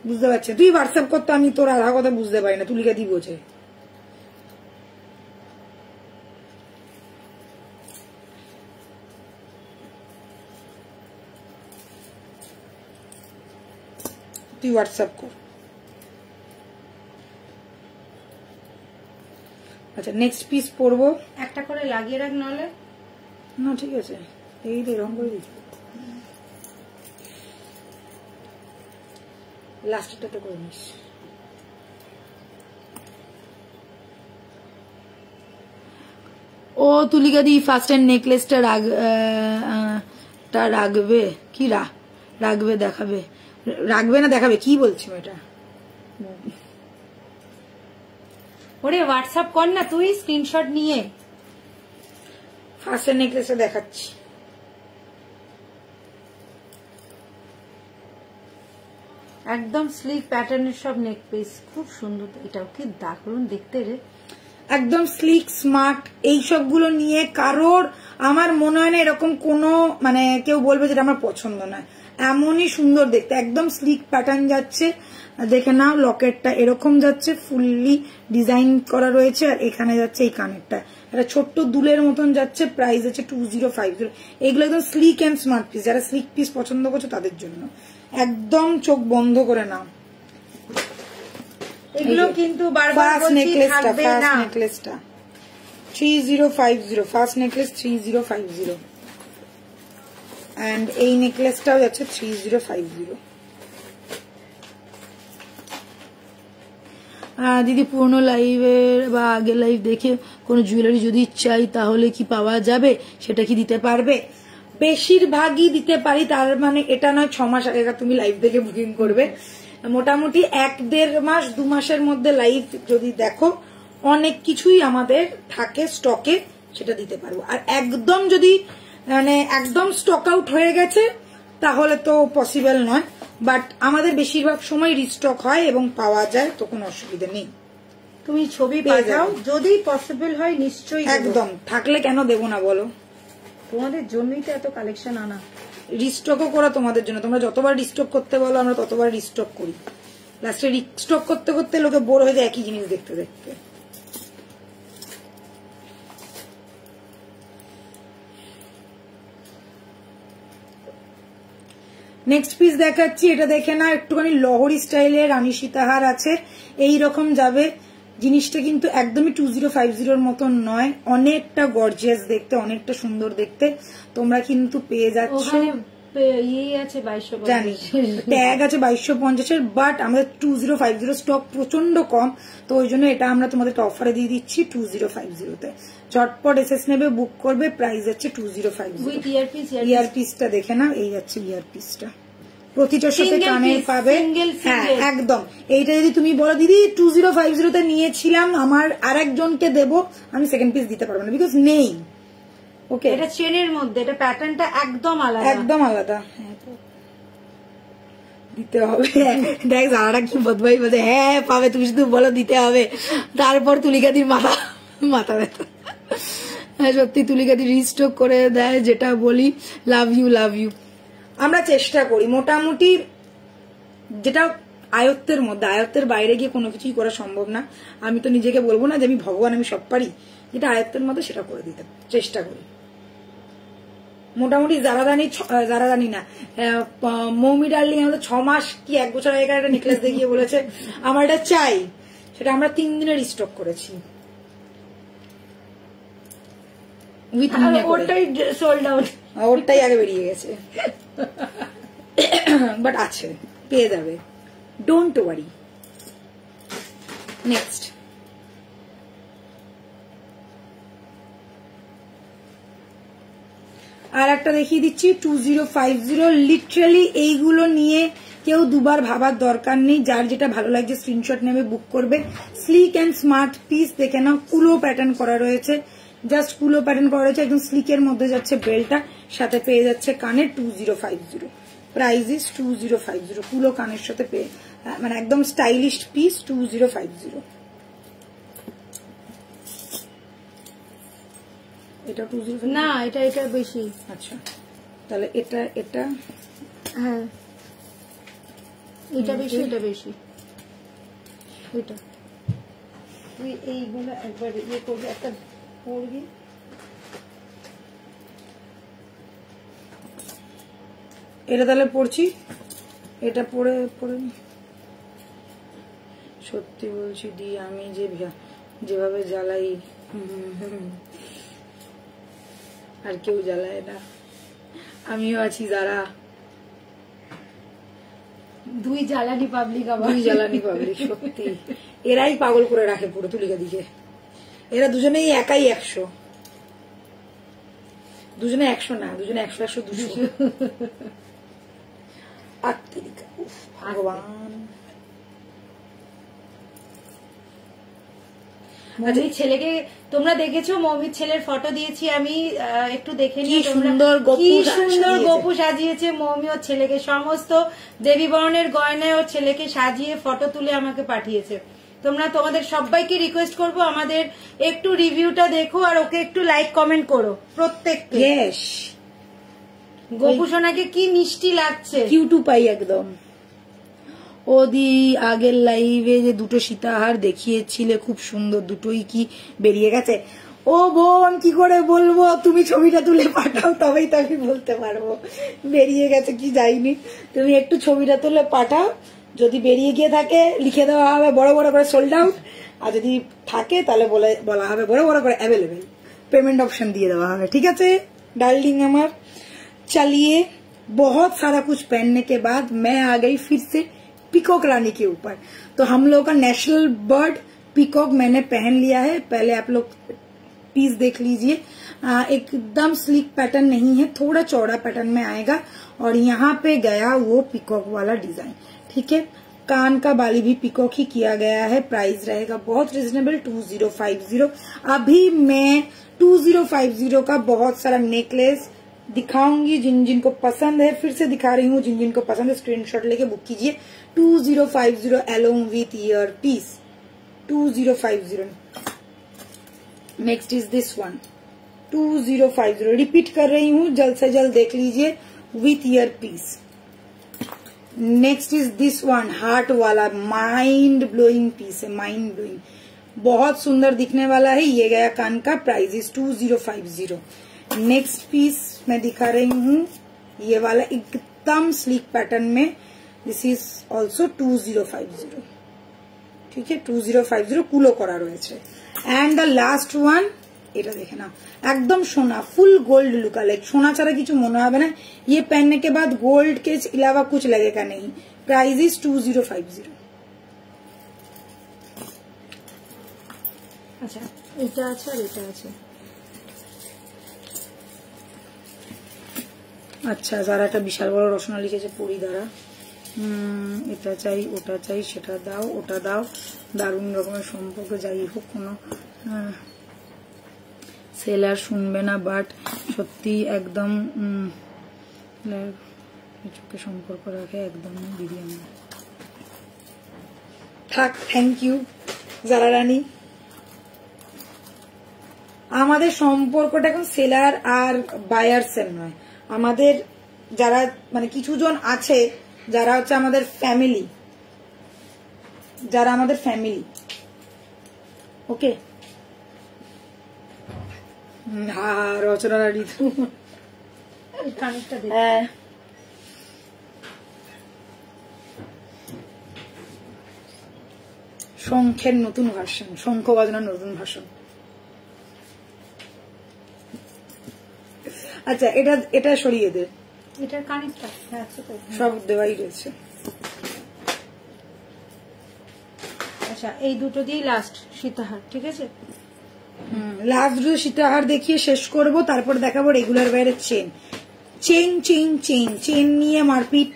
বুঝতে পারছি। তুই হোয়াটসঅ্যাপ করতে, আমি তোর আধা কথা বুঝতে পারি না, তুলিকা দি বোঝে। তুই হোয়াটসঅ্যাপ কর। আচ্ছা নেক্সট পিস পরবো, একটা করে লাগিয়ে রাখ, নাহলে না ঠিক আছে, এই তো এরকম করে দিচ্ছি, লাস্টটাতে করে নিস। ও তুলিকা দি ফার্স্ট হ্যান্ড নেকলেসটা রাখবে কি, রাখবে দেখাবে, রাখবে না দেখাবে, কি বলছি এটা? ওরে হোয়াটসঅ্যাপ কর না তুই স্ক্রিনশট নিয়ে। ফার্স্ট হ্যান্ড নেকলেসটা দেখাচ্ছি। একদম স্লিক প্যাটার্নের সব নেক পিস, খুব সুন্দর, এটাও কি দারুণ দেখতে রে, একদম স্লিক স্মার্ট। এই সবগুলো নিয়ে কারোর আমার মনে হয় না এরকম কোনো মানে কেউ বলবে যেটা আমার পছন্দ নয়, এমনই সুন্দর দেখতে। একদম স্লিক প্যাটার্ন যাচ্ছে, দেখে নাও লকেটটা এরকম যাচ্ছে, ফুললি ডিজাইন করা রয়েছে, আর এখানে যাচ্ছে এই কানেরটা একটা ছোট্ট দুলের মতন যাচ্ছে, প্রাইস আছে 2050। এগুলো একদম স্লিক এন্ড স্মার্ট পিস, যারা স্লিক পিস পছন্দ করছে তাদের জন্য একদম চোখ বন্ধ করে নাও। এগুলো কিন্তু বারবার বলছি থাকবে না। নেকলেসটা 3050, ফার্স্ট নেকলেস 3050, এন্ড এই নেকলেসটাও যাচ্ছে 3050। দিদি পুরনো লাইভের বা আগের লাইভ দেখে কোনো জুয়েলারি যদি চাই তাহলে কি পাওয়া যাবে, সেটা কি দিতে পারবে? বেশিরভাগই দিতে পারি, তার মানে এটা নয় 6 মাস আগে তুমি লাইভ দেখে বুকিং করবে। মোটামুটি 1-1.5 মাস 2 মাসের মধ্যে লাইভ যদি দেখো অনেক কিছুই আমাদের থাকে স্টকে, সেটা দিতে পারবো। আর একদম যদি মানে একদম স্টক আউট হয়ে গেছে তাহলে তো পসিবল নয়, বাট আমাদের বেশিরভাগ সময় রিস্টক হয় এবং পাওয়া যায়, তো কোনো অসুবিধা নেই। তুমি ছবি পাঠাও, যদি পসিবল হয় নিশ্চয়ই একদম, থাকলে কেন দেবো না বলো? তোমাদের জন্যই তো এত কালেকশন আনা, রিস্টকও করা তোমাদের জন্য। তোমরা যতবার রিস্টক করতে বলো আমরা ততবার রিস্টক করি, লাস্টে রিস্টক করতে করতে লোকে বোর হয়ে যায় একই জিনিস দেখতে দেখতে। নেক্সট পিস দেখাচ্ছি, এটা দেখে না, একটুখানি লহরি স্টাইলের রানী সীতাহার আছে, এই রকম যাবে জিনিসটা, কিন্তু একদমই 2050 মতন নয়, অনেকটা গর্জিয়াস দেখতে, অনেকটা সুন্দর দেখতে। তোমরা কিন্তু পেয়ে যাচ্ছ, জানি ট্যাগ আছে 2250, বাট আমাদের 2050 স্টক প্রচন্ড কম, তো ওই জন্য এটা আমরা তোমাদের অফারে দিয়ে দিচ্ছি 2050-তে। চটপট এসএস নেবে, বুক করবে, প্রাইস আছে 2050। ইয়ার পিসটা দেখে না, এই যাচ্ছে ইয়ার পিসটা, প্রতিটার সাথে কানের পাবে। হ্যাঁ একদম, এইটা যদি তুমি বলো দিদি 2050-তে নিয়েছিলাম আমার আরেকজনকে দেবো, আমি সেকেন্ড পিস দিতে পারবো না, বিকজ নেই। ওকে, এটা চেনের মধ্যে, এটা প্যাটার্নটা একদম আলাদা, একদম আলাদা, দিতে হবে। দেখ যারা কি বদমাই বলছে, হ্যাঁ পাবে, তুমি শুধু বলো দিতে হবে, তারপর তুলিকাদির মাথা ব্যথা। সত্যি তুলিকাদি রিস্টক করে দেয়, যেটা বলি লাভ ইউ লাভ ইউ। আমরা চেষ্টা করি মোটামুটি যেটা আয়ত্তের মধ্যে, আয়ত্তের বাইরে গিয়ে কোনো কিছুই করা সম্ভব না। আমি তো নিজেকে বলবো না যে আমি ভগবান, আমি সব পারি, যেটা আয়ত্তের মধ্যে সেটা করে দিতে চেষ্টা করি। মোটামুটি জারাদানি না, মৌমি ডার্লিং আমাদের 6 মাস কি 1 বছর আগে একটা নেকলেস দেখিয়ে বলেছে আমার এটা চাই, সেটা আমরা 3 দিনে রিস্টক করেছি, ওটাই সোল্ড আউট, ওরটাই আগে বেরিয়ে গেছে, বাট আছে, পেয়ে যাবে, ডোন্ট ওয়ারি। নেক্সট আর একটা দেখিয়ে দিচ্ছি 2050। লিটারালি এইগুলো নিয়ে কেউ দুবার ভাবার দরকার নেই, যার যেটা ভালো লাগছে স্ক্রিনশট নেবে, বুক করবে। স্লিক এন্ড স্মার্ট পিস দেখে নাও, কুলো প্যাটার্ন করা রয়েছে, জাস্ট কুলো প্যাটার্ন করা রয়েছে, একদম স্লিকের মধ্যে যাচ্ছে বেলটা, সাথে পেয়ে যাচ্ছে কানে 2050, প্রাইস ইস 2050, কুলো কানের সাথে পেয়ে, মানে একদম স্টাইলিশ পিস 2050। এটা 205 না, এটা বেশি। আচ্ছা, তাহলে এটা হ্যাঁ, এটা বেশি, এটা বেশি। এটা তুই এইগুলো একবার ইয়ে করবি, একটা পড়বি। এটা তাহলে পড়ছি, এটা পড়ে সত্যি বলছি দি, আমি যেভাবে জ্বালাই আর কেউ জ্বালায় না, আমিও আছি যারা দুই জ্বালানি পাবলিক, আবার দুই জ্বালানি পাবলিক। সত্যি এরাই পাগল করে রাখে পুরো তুলিকা দিকে। এরা দুজনেই একাই 100, দুজনে 100 না, দুজনে 100 100 200। ভগবান, মৌমির ছেলেকে তোমরা দেখেছো? মৌমির ছেলের ফটো দিয়েছি আমি, একটু দেখে নিও তোমরা। কি সুন্দর গপু সাজিয়েছে মৌমি ওর ছেলেকে, সমস্ত দেবী বরণের গয়নায় ওর ছেলেকে সাজিয়ে ফটো তুলে আমাকে পাঠিয়েছে। তোমরা তোমাদের সবাইকে রিকোয়েস্ট করবো আমাদের একটু রিভিউটা দেখো আর ওকে একটু লাইক কমেন্ট করো প্রত্যেককে। গপু সোনাকে কি মিষ্টি লাগছে, কিউটু পাই একদম। ওদি আগের লাইভে যে দুটো সীতাহার দেখিয়েছিলে খুব সুন্দর, দুটোই কি বেরিয়ে গেছে? ও বোন, কি করে বলবো, তুমি ছবিটা তুলে পাঠাও তবেই তো আমি বলতে পারবো বেরিয়ে গেছে কি যায়নি। তুমি একটু ছবিটা তুলে পাঠাও, যদি বেরিয়ে গিয়ে থাকে লিখে দেওয়া হবে বড় বড় করে সোল্ড আউট, আর যদি থাকে তাহলে বলা হবে বড় বড় করে অ্যাভেলেবেল, पेमेंट ऑप्शन दिए देवा है। ठीक है डार्लिंग हमार। चलिए, बहुत सारा कुछ पहनने के बाद मैं आ गई फिर से पीकॉक रानी के ऊपर। तो हम लोग का नेशनल बर्ड पीकॉक मैंने पहन लिया है। पहले आप लोग पीस देख लीजिए, एकदम स्लीक पैटर्न नहीं है, थोड़ा चौड़ा पैटर्न में आएगा और यहाँ पे गया वो पीकॉक वाला डिजाइन। ठीक है, कान का बाली भी पीकॉक ही किया गया है। प्राइस रहेगा बहुत रिजनेबल 2050। अभी मैं 2050 का बहुत सारा नेकलेस दिखाऊंगी जिन जिन को पसंद है। फिर से दिखा रही हूँ, जिन जिन को पसंद है स्क्रीनशॉट लेके बुक कीजिए। 2050 along with ear piece 2050। Next is this one 2050। Repeat कर रही हूँ, जल्द से जल्द देख लीजिए, with ear piece. Next is this one, heart वाला माइंड ब्लोइंग पीस है, माइंड ब्लोइंग, बहुत सुंदर दिखने वाला है। ये गया कान का, प्राइस इज 2050। नेक्स्ट पीस मैं दिखा रही हूँ, ये वाला एकदम स्लीक पैटर्न में, दिस इज ऑल्सो 2050। ठीक है, 2050 कुलो करा रही है। एंड द लास्ट वन, এটা দেখে নাও, একদম সোনা, ফুল गोल्ड लुक, लाइक सोना ছাড়া কিছু মনে হবে না। ये पहनने के बाद गोल्ड के अलावा कुछ लगेगा नहीं। Price is 2050। আচ্ছা, এটা আছে আর এটা আছে। আচ্ছা, যারা একটা বিশাল বড় রচনা লিখেছে পড়ি দ্বারা, এটা চাই, ওটা চাই, সেটা দাও, ওটা দাও, দারুণ রকমের সম্পর্ক, যাই হোক কোনো সেলার শুনবে না, বাট সত্যি একদম চোখে সম্পর্ক রাখে একদম দিদি আমার। থাক, থ্যাংক ইউ যারা রানী। আমাদের সম্পর্কটা এখন সেলার আর বায়ার্সের নয়, আমাদের যারা মানে কিছু জন আছে যারা হচ্ছে আমাদের ফ্যামিলি, যারা আমাদের ফ্যামিলি। ওকে, হ্যাঁ, রচনা ঋতু, হ্যাঁ, শঙ্খের নতুন ভার্সন, শঙ্খ বাজনার নতুন ভার্সন। আচ্ছা, এটা সরিয়ে দে, এটার কানেক্টটা আছে তো, সব দেওয়াই রয়েছে। আচ্ছা, এই দুটো দিয়ে লাস্ট সীতাহার। ঠিক আছে, লাস্ট দুটো সীতাহার দেখিয়ে শেষ করব, তারপর দেখাবো রেগুলার ওয়্যারের chain. Chain chain chain chain নিয়ে মারপিট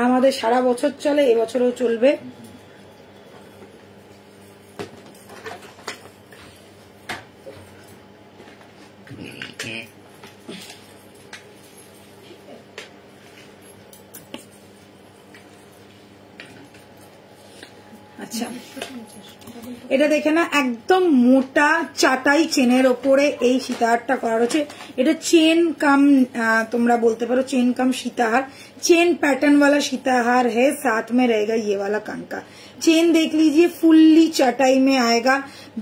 আমাদের সারা বছর চলে, এবছরও চলবে। আচ্ছা, এটা দেখে না একদম মোটা চাটাই চেনের ওপরে এই সীতাহারটা করা রয়েছে। এটা চেন কাম তোমরা বলতে পারো চেन कम सीताहार, चेन पैटर्न वाला सीताहार है, साथ में रहेगा ये वाला कान का चेन। देख लीजिए फुल्ली चटाई में आएगा,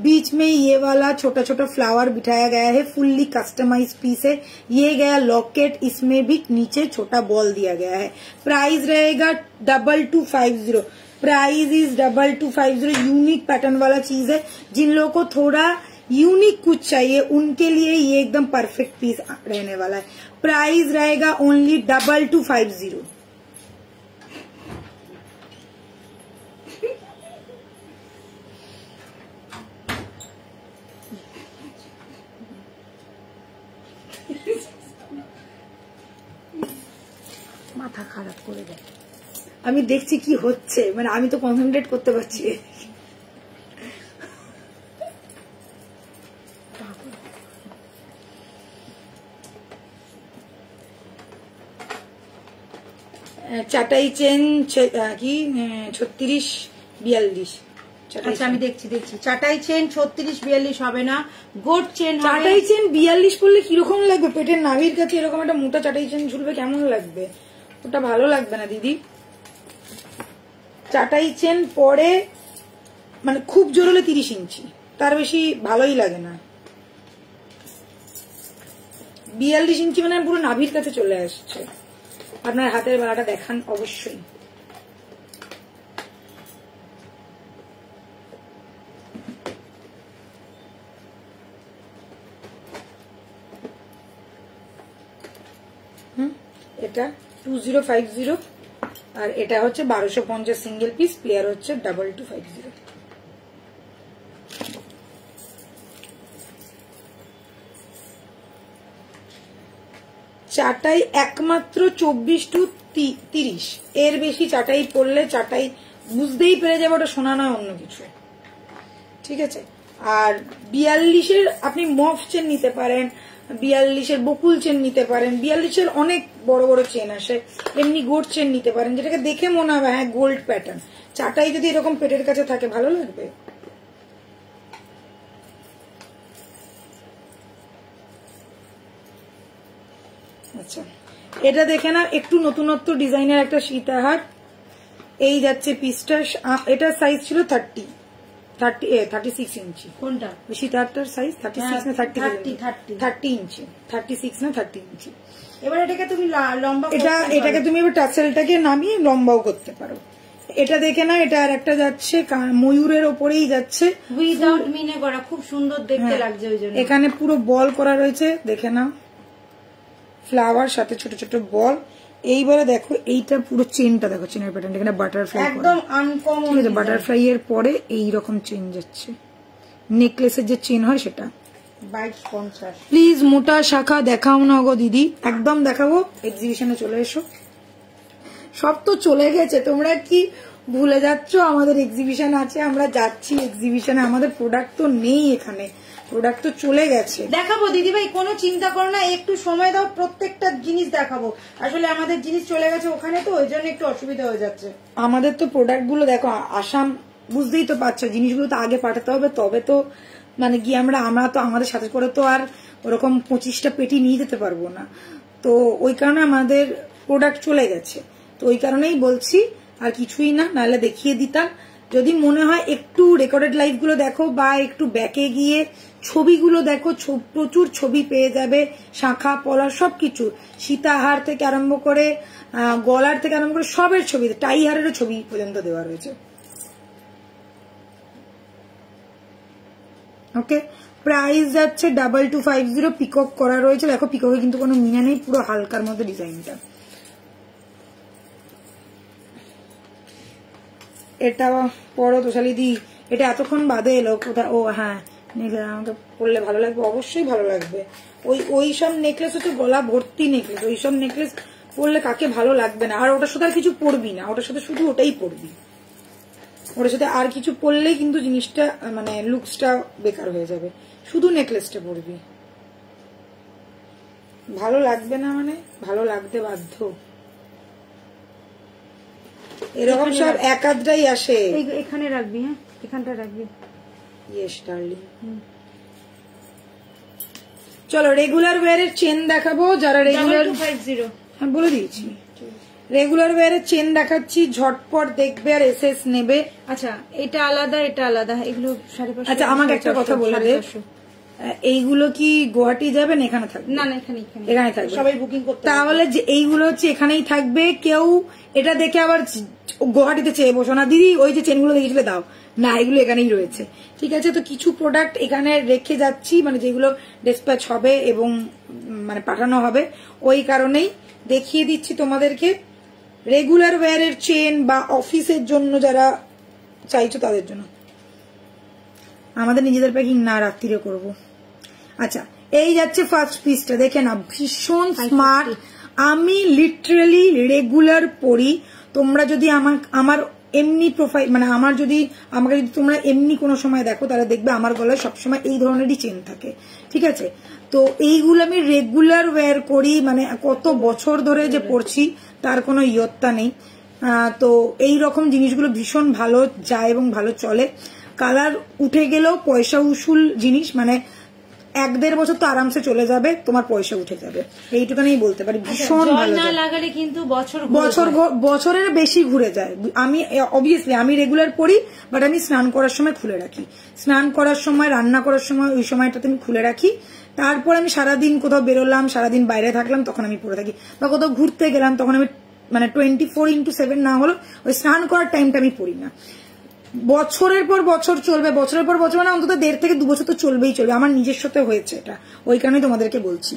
बीच में ये वाला छोटा छोटा फ्लावर बिठाया गया है, फुल्ली कस्टमाइज पीस है। ये गया लॉकेट, इसमें भी नीचे छोटा बॉल दिया गया है। प्राइस रहेगा 2250, प्राइस इज 2250। यूनिक पैटर्न वाला चीज है, जिन लोगों को थोड़ा यूनिक कुछ चाहिए उनके लिए ये एकदम परफेक्ट पीस रहने वाला है। प्राइस रहेगा ओनली 2250। মাথা খারাপ করে দেয়, আমি দেখছি কি হচ্ছে, মানে আমি তো কনসেন্ট্রেট করতে পারছি। চাটাই চেন কি 3642। আচ্ছা আমি দেখছি চাটাই চেন 3642 হবে না, গোট চেন। চাটাই চেন 42 পড়লে কিরকম লাগবে? পেটের নাভির কাছে এরকম একটা মোটা চাটাই চেন ঝুলবে, কেমন লাগবে? ওটা ভালো লাগবে না দিদি। চাটাই চেন পরে মানে খুব জোর হলে 30 ইঞ্চি, তার বেশি ভালোই লাগে না। 42 ইঞ্চি মানে পুরো নাভির কাছে চলে আসছে। আপনার হাতের বেলাটা দেখান অবশ্যই। এটা 2050 আর এটা হচ্ছে 1250 সিঙ্গেল পিস, প্লেয়ার হচ্ছে 2250। চাটাই একমাত্র 24 টু 30, এর বেশি চাটাই পড়লে চাটাই বুঝতেই পেরে যাবে ওটা সোনা নয় অন্য কিছু, ঠিক আছে। আর 42-এর আপনি মফ চেন নিতে পারেন, 42-এর বকুল চেন নিতে পারেন, 42-এর অনেক বড় বড় চেন আসে, এমনি গোল্ড চেন নিতে পারেন, যেটাকে দেখে মনে হবে হ্যাঁ গোল্ড প্যাটার্ন। চাটাই যদি এরকম পেটের কাছে থাকে ভালো লাগবে। আচ্ছা, এটা দেখে না একটু নতুনত্ব ডিজাইনের একটা সীতাহার, এই যাচ্ছে পিসটা। এটা সাইজ ছিল 36 ইঞ্চি। কোনটা? সীতাহারটার সাইজ 36 না 30 ইঞ্চি, 36 না 30 ইঞ্চি। এবার এটাকে তুমি লম্বা, এটাকে তুমি এবার টাসেলটাকে নামিয়ে লম্বাও করতে পারো। এটা দেখে না এটা আর একটা যাচ্ছে ময়ূরের ওপরেই যাচ্ছে, উইদাউট মিনে করা, খুব সুন্দর দেখতে লাগছে ওই জন্য। এখানে পুরো বল করা রয়েছে, দেখে না ফ্লাওয়ার সাথে ছোট ছোট বল। এইবারে দেখো এইটা পুরো চেনটা দেখো, চেনের প্যাটার্ন এখানে বাটারফ্লাই একদম আনকমন, বাটারফ্লাই এর পরে এইরকম চেন যাচ্ছে, নেকলেসের যে চেন হয় সেটা। 2250। প্লিজ মোটা শাখা দেখাও না গো দিদি, একদম দেখাবো। এক্সিবিশনে চলে এসো, সব তো চলে গেছে, তোমরা কি ভুলে যাচ্ছ আমাদের এক্সিবিশন আছে? আমরা যাচ্ছি এক্সিবিশনে, আমাদের প্রোডাক্ট তো নেই এখানে, প্রোডাক্ট তো চলে গেছে। দেখাবো দিদি ভাই, কোনো চিন্তা করো না, একটু সময় দাও, প্রত্যেকটা জিনিস দেখাবো। আসলে আমাদের জিনিস চলে গেছে ওখানে, তো ওই জন্য একটু অসুবিধা হয়ে যাচ্ছে। আমাদের তো প্রোডাক্ট গুলো দেখো আসাম, বুঝতেই তো পারছো, জিনিসগুলো তো আগে পাঠাতে হবে, তবে তো মানে গিয়ে আমরা তো আমাদের সাথে করে তো আর ওরকম 25টা পেটি নিয়ে যেতে পারবো না, তো ওই কারণে আমাদের প্রোডাক্ট চলে গেছে। তো ওই কারণেই বলছি, আর কিছুই না, নাহলে দেখিয়ে দিতাম। যদি মনে হয় একটু রেকর্ডেড লাইভ গুলো দেখো বা একটু ব্যাকে গিয়ে ছবিগুলো দেখো, প্রচুর ছবি পেয়ে যাবে, শাখা পলার সবকিছু, সীতাহার থেকে আরম্ভ করে গলার থেকে আরম্ভ করে সবের ছবি, টাই হারেরও ছবি পর্যন্ত দেওয়া রয়েছে। ওকে, প্রাইস যাচ্ছে 2250। পিকক করা রয়েছে, দেখো পিককে কিন্তু কোনো মিনা নেই, পুরো হালকার মধ্যে ডিজাইনটা। এটা পরো তোষালি দি, এটা এতক্ষণ বাদে এলো কোথায়? ও হ্যাঁ, আমাকে পরলে ভালো লাগবে, অবশ্যই ভালো লাগবে। ওই সব নেকলেস হচ্ছে গলা ভর্তি নেকলেস, ওই সব নেকলেস পরলে কাকে ভালো লাগবে না? আর ওটার সাথে আর কিছু পরবি না, ওটার সাথে শুধু ওটাই পরবি, ওটার সাথে আর কিছু পরলেই কিন্তু জিনিসটা মানে লুকসটা বেকার হয়ে যাবে, শুধু নেকলেসটা পরবি। ভালো লাগবে না মানে ভালো লাগতে বাধ্য। এরকম সব এক আধটাই আসে। এখানে রাখবি, হ্যাঁ এখানটা রাখবি। Yes darling. চলো রেগুলার ওয়্যারের চেন দেখাবো, যারা রেগুলার, হ্যাঁ বলে দিয়েছি, রেগুলার ওয়্যারের চেন দেখাচ্ছি, ঝটপট দেখবে আর এসএস নেবে। আচ্ছা এটা আলাদা, এটা আলাদা, এগুলো 550। আচ্ছা আমাকে একটা কথা বলে দে, এইগুলো কি গুয়াহাটি যাবেন এখানে থাকবে? না না এখানে থাকবে, সবাই বুকিং করতে। তাহলে যে এইগুলো হচ্ছে এখানেই থাকবে, কেউ এটা দেখে আবার গুয়াহাটিতে চেয়ে বসো না দিদি ওই যে চেনগুলো দেখেছিলে দাও না, এগুলো এখানেই রয়েছে। ঠিক আছে, তো কিছু প্রোডাক্ট এখানে রেখে যাচ্ছি, মানে যেগুলো ডিসপ্যাচ হবে এবং মানে পাঠানো হবে, ওই কারণেই দেখিয়ে দিচ্ছি তোমাদেরকে। রেগুলার ওয়্যারের চেন বা অফিসের জন্য যারা চাইছো তাদের জন্য, আমাদের নিজেদের প্যাকিং না রাত্রিরে করবো। আচ্ছা এই যাচ্ছে ফার্স্ট পিসটা, দেখে না ভীষণ স্মার্ট। আমি লিটারালি রেগুলার পরি। তোমরা যদি আমার এমনি প্রোফাইল, মানে আমার যদি আমাকে যদি তোমরা এমনি কোনো সময় দেখো তাহলে দেখবে আমার গলায় সবসময় এই ধরনেরই চেন থাকে। ঠিক আছে, তো এইগুলো আমি রেগুলার ওয়্যার করি, মানে কত বছর ধরে যে পরছি তার কোনো ইয়ত্তা নেই। তো এই রকম জিনিসগুলো ভীষণ ভালো যায় এবং ভালো চলে। কালার উঠে গেলেও পয়সা উসুল জিনিস, মানে 1-1.5 বছর তো আরামসে চলে যাবে, তোমার পয়সা উঠে যাবে, এইটুকুনি বলতে পারি। ভীষণ ভালো না লাগালে কিন্তু বছরের বেশি ঘুরে যায়। আমি অবভিয়াসলি আমি রেগুলার পরি, বাট আমি স্নান করার সময় খুলে রাখি, স্নান করার সময়, রান্না করার সময়, ওই সময়টাতে আমি খুলে রাখি। তারপর আমি সারাদিন কোথাও বেরোলাম, সারাদিন বাইরে থাকলাম, তখন আমি পরে থাকি, বা কোথাও ঘুরতে গেলাম তখন আমি মানে 24/7 না হলো ওই স্নান করার টাইমটা আমি পরি না। বছরের পর বছর চলবে, বছরের পর বছর মানে অন্তত 1.5 থেকে 2 বছর তো চলবেই চলবে। আমার নিজের সাথে হয়েছে এটা, ওই কারণে তোমাদেরকে বলছি।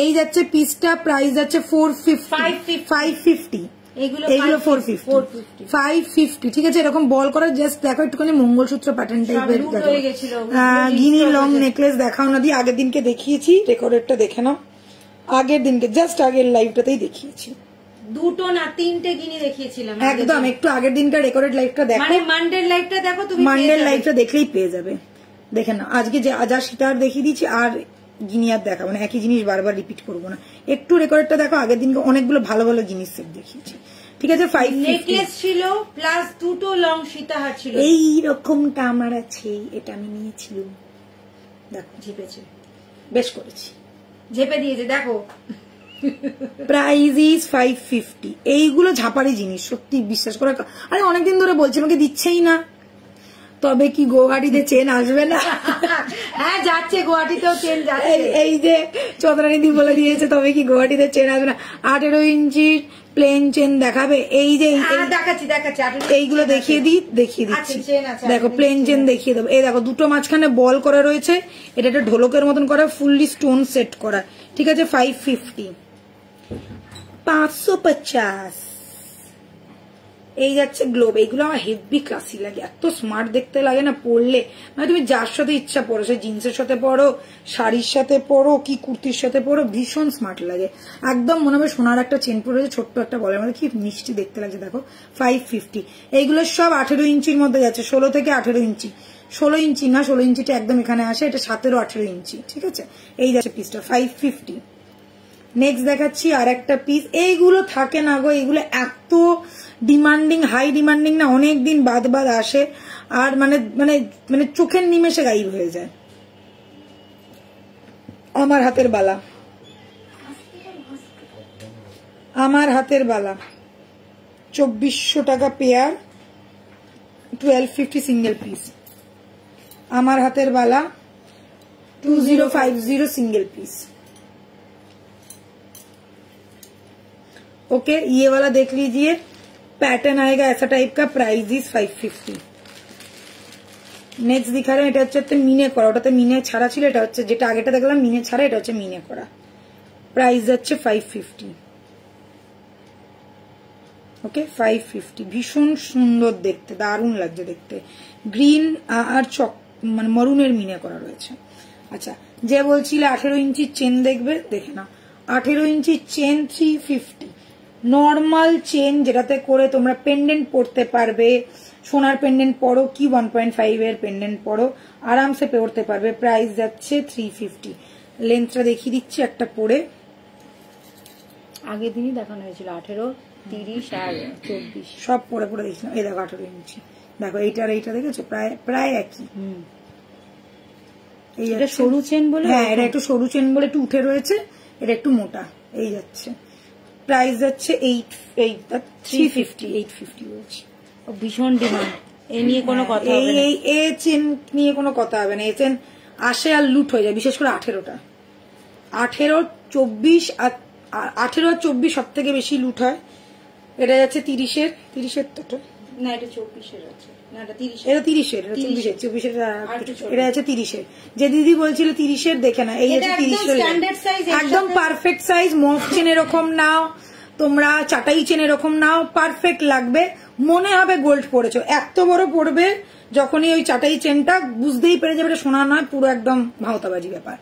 এই যাচ্ছে পিসটা, প্রাইস যাচ্ছে 550। এগুলো 550। ঠিক আছে, এরকম বল করা, জাস্ট দেখো একটুখানি মঙ্গলসূত্র প্যাটার্ন টাইপের। গিনি লং নেকলেস দেখাও না দিয়ে, আগের দিনকে দেখিয়েছি, রেকর্ডেরটা দেখে নাও। আগের দিনকে জাস্ট আগের লাইভটাতেই দেখিয়েছি, 2 না 3টে গিনি দেখিয়েছিলাম একদম। একটু আগের দিনকার রেকর্ডেড লাইভটা দেখো, মানে মানডের লাইভটা দেখো, তুমি মানডের লাইভটা দেখলেই পেয়ে যাবে। দেখে না, আজকে যে যা সীতার দেখিয়ে দিচ্ছি আর গিনি আর দেখাবো না, একই জিনিস বারবার রিপিট করবো না। একটু রেকর্ডটা দেখো, আগের দিনকে অনেকগুলো ভালো ভালো জিনিস সেট দেখিয়েছি। ঠিক আছে, 550 নেকলেস ছিল প্লাস 2টো লং সীতাহার ছিল। এইরকমটা আমার আছে, এটা আমি নিয়েছিলাম, দেখো ঝেপেছে, বেশ করেছি, ঝেপে দিয়েছে দেখো। Price is 550। এইগুলো ঝাপারি জিনিস, সত্যি বিশ্বাস করা। আরে অনেকদিন ধরে বলছি, আমাকে দিচ্ছেই না। তবে কি গুয়াহাটিতে চেন আসবে না? হ্যাঁ যাচ্ছে, গুয়াহাটিতেও চেন যাচ্ছে। এই যে চন্দ্রানিধি বলে দিয়েছে, তবে কি গুয়াহাটিতে চেন আসবে না? 18 ইঞ্চির প্লেন চেন দেখাবে। এই যে দেখাচ্ছি, এইগুলো দেখিয়ে দিচ্ছি, দেখো প্লেন চেন দেখিয়ে দেবো। এই দেখো দুটো মাঝখানে বল করা রয়েছে, এটা একটা ঢোলকের মতন করা, ফুললি স্টোন সেট করা। ঠিক আছে, 550। 550। এই যাচ্ছে গ্লোব। এইগুলো আমার হেভি ক্লাসি লাগে, এত স্মার্ট দেখতে লাগে না পরলে, মানে তুমি যার সাথে ইচ্ছা পরো, সে জিন্সের সাথে পরো, শাড়ির সাথে পরো, কি কুর্তির সাথে পরো, ভীষণ স্মার্ট লাগে। একদম মনে হবে সোনার একটা চেন পরেছে, ছোট্ট একটা বলের মধ্যে, কি মিষ্টি দেখতে লাগছে। দেখো 550। এইগুলো সব 18 ইঞ্চির মধ্যে যাচ্ছে, 16 থেকে 18 ইঞ্চি। 16 ইঞ্চি না, 16 ইঞ্চিটা একদম এখানে আসে, এটা 17-18 ইঞ্চি। ঠিক আছে, এই যাচ্ছে পিসটা 550। নেক্সট দেখাচ্ছি আর একটা পিস। এইগুলো থাকে না গো, এইগুলো এত ডিমান্ডিং, হাই ডিমান্ডিং না, অনেকদিন বাদ আসে, আর মানে মানে মানে চোখের নিমেষে গায়েব হয়ে যায়। আমার হাতের বালা, আমার হাতের বালা 2400 টাকা পেয়ার, 1250 সিঙ্গেল পিস। আমার হাতের বালা 2050 सिंगल पीस। ओके, ये वाला देख लीजिए, पैटर्न आएगा ऐसा टाइप का। Price is 550। नेक्स्ट दिखा रहे हैं, এটা হচ্ছে মিনে করা, ওটাতে মিনে ছাড়া ছিল, এটা হচ্ছে যেটা আগেটা দেখলাম মিনে ছাড়া, এটা হচ্ছে মিনে করা। প্রাইস যাচ্ছে 550। ওকে 550, ভীষণ সুন্দর দেখতে, দারুণ লাগছে দেখতে। গ্রিন আর চক মানে মরুনের মিনে করা রয়েছে। আচ্ছা, যে বলছিলে 18 ইঞ্চির চেন দেখবে, দেখে না 18 ইঞ্চির চেন 350। নর্মাল চেন যেটাতে করে তোমরা পেন্ডেন্ট পরতে পারবে, সোনার পেন্ডেন্ট পরো কি 1.5 এর পেন্ডেন্ট পরো, আরামসে পরতে পারবে। প্রাইস যাচ্ছে 350। লেন্থটা দেখিয়ে দিচ্ছি একটা পরে, আগের দিনই দেখানো হয়েছিল 18, 30 আর 24 সব পরে পরে দেখছিলাম। এই দেখো 18 ইঞ্চি, দেখো এইটার এইটা দেখেছো প্রায় প্রায় একই। এই এটা সরু চেন বলে, হ্যাঁ এটা একটু সরু চেন বলে একটু উঠে রয়েছে, এটা একটু মোটা। এই যাচ্ছে প্রাইস যাচ্ছে 850 বলছি। ভীষণ ডিমান্ড, এই নিয়ে কোনো কথা হবে না। এই চেন নিয়ে কোনো কথা হবে না, এই চেন আসে আর লুট হয়ে যায়, বিশেষ করে 18টা 18, 24 আর 18 আর 24 সব থেকে বেশি লুট হয়। এটা যাচ্ছে 30-এর তো না, এটা 24-এর আছে, না এটা 30-এর, এটা 30-এর, এটা 24-এর, এটা আছে 30-এর। যে দিদি বলছিল 30-এর দেখে না, এই আছে 30-এর, একদম পারফেক্ট সাইজ। মফ চেন এরকম নাও তোমরা, চাটাই চেন এরকম নাও, পারফেক্ট লাগবে, মনে হবে গোল্ড পরেছো। এত বড় পড়বে যখনই ওই চাটাই চেনটা, বুঝতেই পেরে যাবে এটা সোনা নয়, পুরো একদম ভাওতাবাজি ব্যাপার।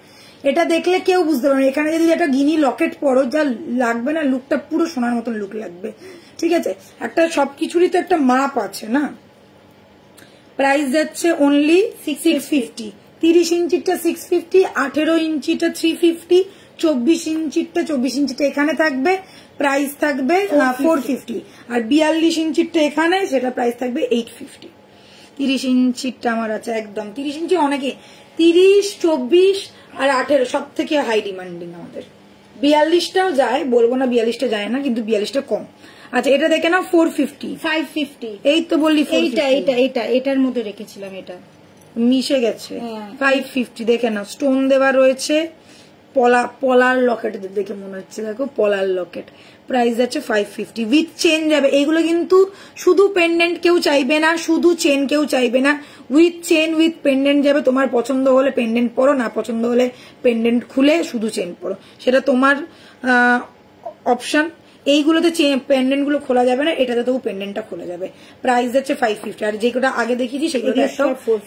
এটা দেখলে কেউ বুঝতে পারবে না। এখানে যদি একটা গিনি লকেট পরো, যা লাগবে না, লুকটা পুরো সোনার মতন লুক লাগবে। ঠিক আছে, একটা সবকিছুরই তো একটা মাপ আছে না। প্রাইস যাচ্ছে অনলি 650। 30 ইঞ্চিটা 650, 18 ইঞ্চিটা 350, 24 ইঞ্চিটা এখানে থাকবে, প্রাইস থাকবে 450, আর 42 ইঞ্চিটা এখানে, সেটা প্রাইস থাকবে 850। 30 ইঞ্চিটা আমার আছে একদম, 30 ইঞ্চি অনেকে 30, 24 আর 18 সব থেকে হাই ডিমান্ডিং আমাদের। 42টাও যায়, বলবো না 42টা যায় না, কিন্তু 42টা কম। আচ্ছা এটা দেখে না 450, 550, এই তো বললি এটার মধ্যে রেখেছিলাম, এটা মিশে গেছে। 550 দেখে না, স্টোন দেওয়া রয়েছে, পলার লকেট দেখে মনে হচ্ছে, দেখো পলার লকেট। প্রাইস আছে 550 উইথ চেন যাবে। এইগুলো কিন্তু শুধু পেন্ডেন্ট কেউ চাইবে না, শুধু চেন কেউ চাইবে না, উইথ চেন উইথ পেন্ডেন্ট যাবে। তোমার পছন্দ হলে পেন্ডেন্ট পরো, না পছন্দ হলে পেন্ডেন্ট খুলে শুধু চেন পরো, সেটা তোমার অপশন। এইগুলোতে পেন্ডেন্ট গুলো খোলা যাবে না, এটাতে তবু পেন্ডেন্টটা খোলা যাবে। প্রাইস যাচ্ছে 550। আর যেগুলো আগে দেখিয়েছি সেগুলোতে একটা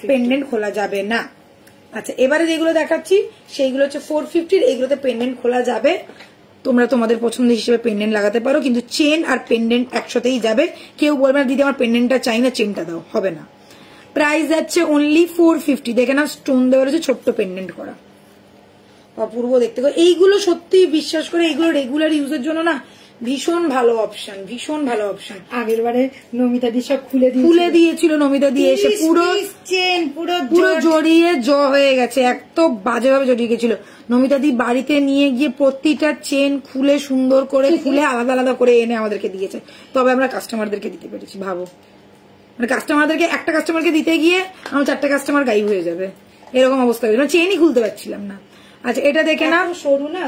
পেন্ডেন্ট খোলা যাবে না। আচ্ছা এবারে যেগুলো দেখাচ্ছি সেইগুলো হচ্ছে 450, এইগুলোতে পেন্ডেন্ট খোলা যাবে। তোমরা তোমাদের পছন্দ হিসেবে পেন্ডেন্ট লাগাতে পারো, কিন্তু চেন আর পেন্ডেন্ট একসাথেই যাবে। কেউ বলবে না দিদি আমার পেন্ডেন্টটা চাই না, চেনটা দাও, হবে না। প্রাইস যাচ্ছে অনলি 450। দেখে না স্টোন দেওয়া রয়েছে, ছোট্ট পেন্ডেন্ট করা, অপূর্ব দেখতে। এইগুলো সত্যি বিশ্বাস করে, এইগুলো রেগুলার ইউজের জন্য না ভীষণ ভালো অপশন, ভীষণ ভালো অপশন। আগের বারে নমিতা দি সব খুলে দিয়েছিল, নমিতা দিয়ে এসে পুরো চেন পুরো জড়িয়ে হয়ে গেছে, এত বাজেভাবে জড়িয়ে গেছিল। নমিতা দি বাড়িতে নিয়ে গিয়ে প্রতিটা চেন খুলে সুন্দর করে খুলে আলাদা আলাদা করে এনে আমাদেরকে দিয়েছে, তবে আমরা কাস্টমারদেরকে দিতে পেরেছি। ভাবো, মানে কাস্টমারদেরকে, একটা কাস্টমারকে দিতে গিয়ে আমার 4টা কাস্টমার গায়েব হয়ে যাবে, এরকম অবস্থা হয়েছিল, চেনই খুলতে পারছিলাম না। আচ্ছা এটা দেখে না, সরু না,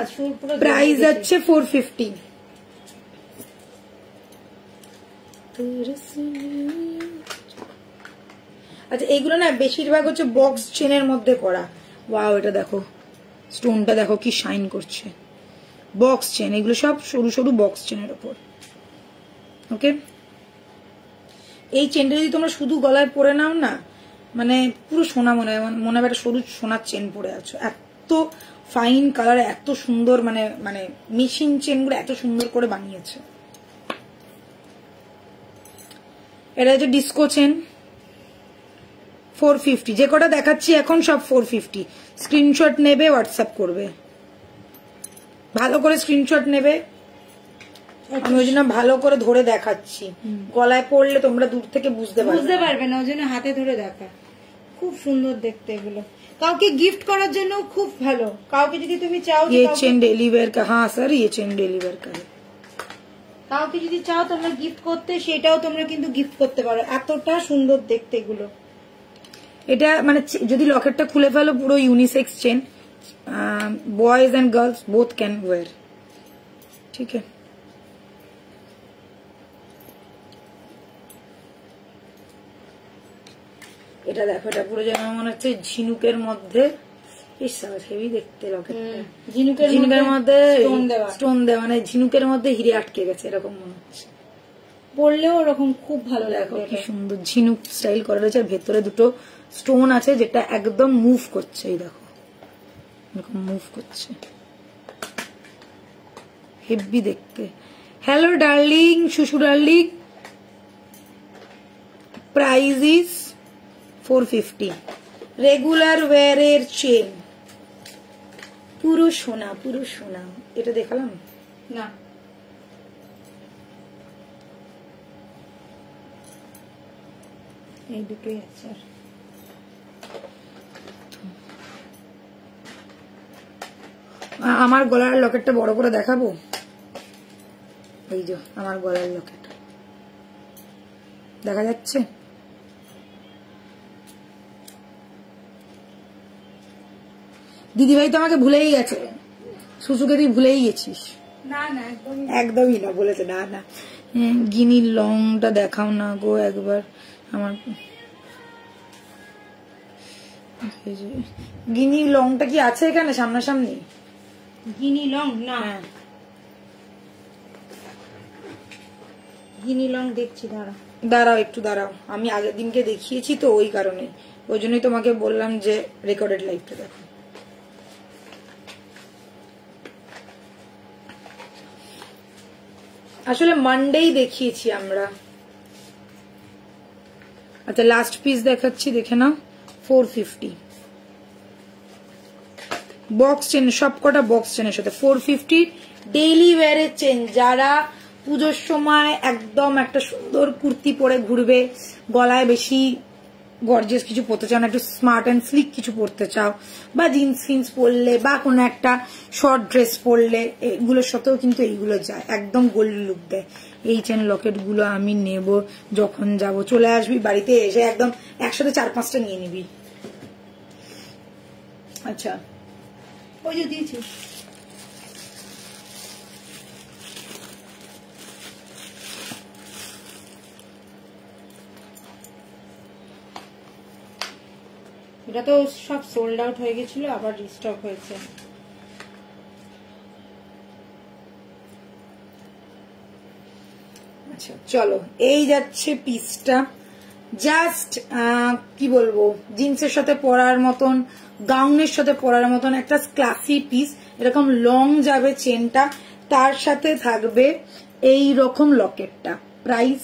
প্রাইস যাচ্ছে 450। আচ্ছা এইগুলো না বেশিরভাগ হচ্ছে বক্স চেনের মধ্যে করা। ওয়াও, এটা দেখো স্টোনটা দেখো কি শাইন করছে, বক্স চেন, এগুলো সব সরু সরু বক্স চেনের উপর। ওকে, এই চেনটা যদি তোমরা শুধু গলায় পরে নাও না, মানে পুরো সোনা মনে হবে একটা সরু সোনার চেন পরে আছো। এত ফাইন কালার, এত সুন্দর, মানে মেশিন চেনগুলো এত সুন্দর করে বানিয়েছে। এটা হচ্ছে ডিস্কো চেন 450, যে কটা দেখাচ্ছি এখন সব 450। স্ক্রিনশট নেবে, হোয়াটসঅ্যাপ করবে, ভালো করে স্ক্রিনশট নেবে। আমি ওই জন্য ভালো করে ধরে দেখাচ্ছি, গলায় পড়লে তোমরা দূর থেকে বুঝতে পারবে না, ওই জন্য হাতে ধরে দেখা। খুব সুন্দর দেখতে এগুলো, কাউকে গিফট করার জন্য খুব ভালো। কাউকে যদি তুমি চাও, ये चेन डेली वेयर का, हाँ सर ये चेन डेली वेयर का है। কাউকে যদি চাও তোমরা গিফট করতে, সেটাও তোমরা কিন্তু গিফট করতে পারো, এতটা সুন্দর দেখতে এগুলো। এটা মানে যদি লকেটটা খুলে ফেলো, পুরো unisex chain, boys and girls both can wear. ঠিক আছে, এটা দেখো, এটা পুরো যেন মনে হচ্ছে ঝিনুকের মধ্যে, হেভি দেখতে লকেটটা, ঝিনুকের মধ্যে স্টোন দেওয়া, মানে ঝিনুকের মধ্যে হিরে আটকে গেছে এরকম মনে হচ্ছে। পড়লেও ওরকম খুব ভালো দেখো কি সুন্দর ঝিনুক স্টাইল করা রয়েছে, আর ভেতরে দুটো স্টোন আছে যেটা একদম মুভ করছে। এই দেখো এরকম মুভ করছে, হেভি দেখতে। হ্যালো ডার্লিং, শুশু ডার্লিং, প্রাইস ইজ 450। রেগুলার ওয়্যারের চেন, পুরো সোনা, পুরো সোনা। এটা দেখালাম না, এই দুটোই আছে। আমার গলার লকেটটা বড় করে দেখাবো, এই যে আমার গলার লকেট দেখা যাচ্ছে। দিদিভাই তো আমাকে ভুলেই গেছে, সুসুকে তুই ভুলেই গেছিস। না না একদমই না, বলেছে না না। গিনি লংটা দেখাও না গো একবার আমার, গিনি লংটা কি আছে এখানে সামনাসামনি? গিনি লং না, গিনি লং দেখছি, দাঁড়াও একটু দাঁড়াও, আমি আগের দিনকে দেখিয়েছি তো ওই কারণে, ওই জন্যই তোমাকে বললাম যে রেকর্ডেড লাইভটা দেখো। আসলে মানডেই দেখিয়েছি আমরা। আচ্ছা লাস্ট পিস দেখাচ্ছি, দেখে নাও। 450 বক্স চেন, সবকটা বক্স চেনের সাথে 450 ডেইলি ওয়্যারের চেন। যারা পুজোর সময় একদম একটা সুন্দর কুর্তি পরে ঘুরবে, গলায় বেশি গর্জিয়াস কিছু পরতে চাও না, একটু স্মার্ট অ্যান্ড স্লিক কিছু পরতে চাও, বা জিন্স ফিন্স পরলে বা কোনো একটা শর্ট ড্রেস পরলে, এগুলোর সাথেও কিন্তু এইগুলো যায়, একদম গোল্ড লুক দেয়। এই চেন লকেট গুলো আমি নেব যখন যাব, চলে আসবি বাড়িতে এসে একদম একসাথে 4-5টা নিয়ে নিবি। আচ্ছা ওই যে দিয়েছি, এটা তো সব সোল্ড আউট হয়ে গেছিল, আবার রিস্টক হয়েছে। আচ্ছা চলো, এই যাচ্ছে পিসটা, জাস্ট কি বলবো, জিন্সের সাথে পরার মতন, গাউনের সাথে পরার মতন একটা ক্লাসি পিস। এরকম লং যাবে চেনটা, তার সাথে থাকবে এই রকম লকেটটা। প্রাইস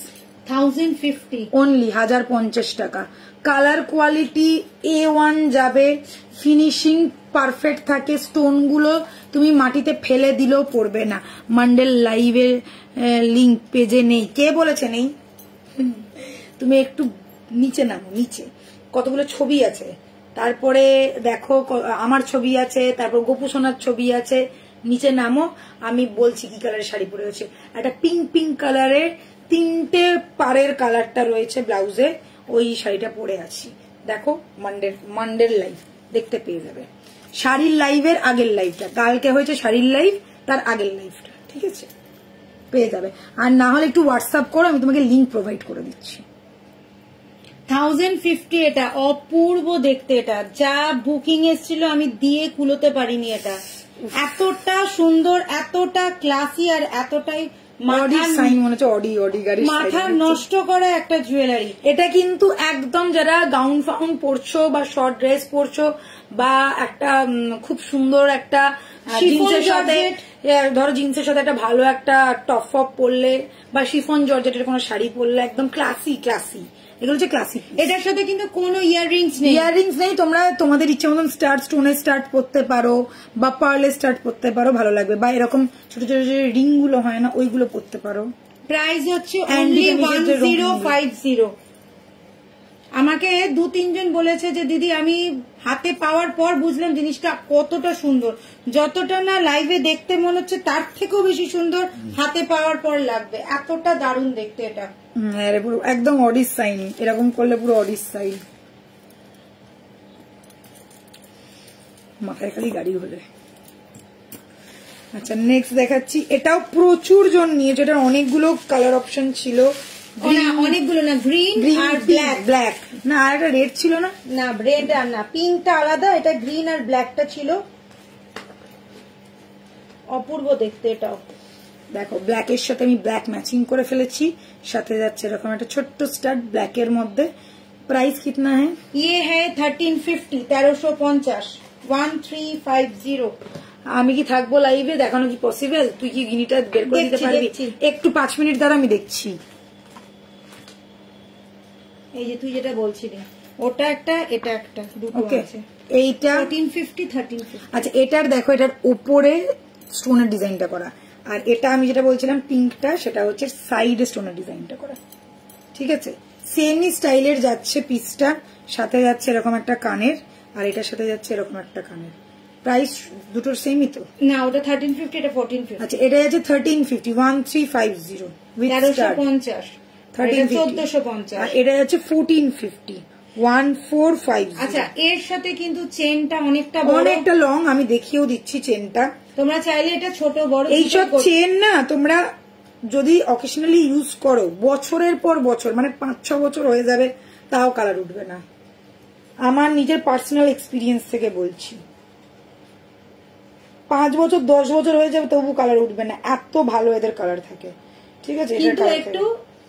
1050 অনলি 1050 টাকা। কালার কোয়ালিটি A1 যাবে, ফিনিশিং পারফেক্ট থাকে, স্টোন গুলো তুমি মাটিতে ফেলে দিলেও পড়বে না। মান্ডেল লাইভের লিংক পেজে নেই। কে বলেছে নেই? তুমি একটু নিচে নামো, নিচে কতগুলো ছবি আছে, তারপরে দেখো আমার ছবি আছে, তারপর গোপু সোনার ছবি আছে, নিচে নামো। আমি বলছি কি কালারের শাড়ি পরে রয়েছে। একটা পিঙ্ক পিঙ্ক কালারের 3টে পাড়ের কালারটা রয়েছে ব্লাউজে, ওই শাড়িটা পরে আছি। দেখো মান্ডের লাইভ দেখতে পেয়ে যাবে। শাড়ির লাইভের আগের লাইভটা, কালকে হয়েছে শাড়ির লাইভ, তার আগের লাইভটা, ঠিক আছে, পেয়ে যাবে। আর না হলে একটু হোয়াটসঅ্যাপ করো, আমি তোমাকে লিঙ্ক প্রোভাইড করে দিচ্ছি। 1050 এটা অপূর্ব দেখতে, এটা যা বুকিং এসেছিল আমি দিয়ে কুলোতে পারিনি। এটা এতটা সুন্দর, এতটা ক্লাসি, আর এতটাই মাথা নষ্ট করা একটা জুয়েলারি। এটা কিন্তু একদম যারা গাউন ফাউন পরছো বা শর্ট ড্রেস পরছো, বা একটা খুব সুন্দর একটা জিন্সের সাথে, ধরো জিন্সের সাথে একটা ভালো একটা টপ ফপ পরলে, বা শিফন জর্জেটের কোনো শাড়ি পরলে, একদম ক্লাসি ক্লাসি, এগুলো হচ্ছে ক্লাসিক। এটার সাথে কিন্তু কোনো ইয়াররিংস নেই, তোমরা তোমাদের ইচ্ছে মতন স্টোনের স্টার্ট পরতে পারো, বা পার্লের স্টার্ট পরতে পারো, ভালো লাগবে। বা এরকম ছোট ছোট যে রিং গুলো হয় না, ওইগুলো পরতে পারো। প্রাইস হচ্ছে only 1050। আমাকে 2-3 জন বলেছে যে দিদি, আমি হাতে পাওয়ার পর বুঝলাম জিনিসটা কতটা সুন্দর, যতটা না লাইভে দেখতে মনে হচ্ছে তার থেকেও বেশি সুন্দর হাতে পাওয়ার পর লাগবে, এতটা দারুণ দেখতে এটা। পুরো একদম অডিস সাইন, এরকম করলে পুরো অডিস সাইন, মাথায় খালি গাড়ি হলে। আচ্ছা নেক্সট দেখাচ্ছি, এটাও প্রচুর জন নিয়েছে, এটার অনেকগুলো কালার অপশন ছিল, অনেকগুলো না, গ্রিন আর ব্ল্যাক না, আর একটা রেড ছিল না, না রেড আর না, পিঙ্কটা আলাদা, এটা গ্রিন আর ব্ল্যাকটা ছিল। অপূর্ব দেখতে এটাও। দেখো ব্ল্যাকের সাথে আমি ব্ল্যাক ম্যাচিং করে ফেলেছি, সাথে যাচ্ছে এরকম একটা ছোট্ট স্টাড ব্ল্যাকের মধ্যে। प्राइस कितना है? ये है 1350 1350 1350। আমি কি থাকবো লাইভে, দেখানো কি পসিবল? তুই কি গিনিটা বের করে দিতে পারবি? একটু 5 মিনিট দাঁড়া, আমি দেখছি। এই যে তুই যেটা বলছিলি, ওটা একটা, এটা একটা, দুটো আছে। এইটা 1350 1350। আচ্ছা এটার দেখো, এটার উপরে স্টোনের ডিজাইনটা করা, আর এটা আমি যেটা বলছিলাম পিঙ্কটা, সেটা হচ্ছে সাইডে স্টোনের ডিজাইনটা করা, ঠিক আছে? সেমই স্টাইলের যাচ্ছে পিসটা, সাথে যাচ্ছে এরকম একটা কানের, আর এটার সাথে যাচ্ছে এরকম একটা কানের। প্রাইস দুটোর সেমই তো? না, ওটা 1350, এটা 1450। আচ্ছা, এটা যাচ্ছে 1350, 1350 উইথ স্টাড, 1350, 1450। আর এটা যাচ্ছে 1450, 1450। আচ্ছা, এর সাথে কিন্তু চেনটা অনেকটা লং, আমি দেখিয়েও দিচ্ছি চেনটা। তোমরা চাইলে এটা ছোট বড় এইসব চেন না তোমরা যদি অকেশনালি ইউজ করো, বছরের পর বছর, মানে 5-6 বছর হয়ে যাবে, তাও কালার উঠবে না। আমার নিজের পার্সোনাল এক্সপিরিয়েন্স থেকে বলছি, 5 বছর 10 বছর হয়ে যাবে তবু কালার উঠবে না, এত ভালো এদের কালার থাকে। ঠিক আছে, কিন্তু একটু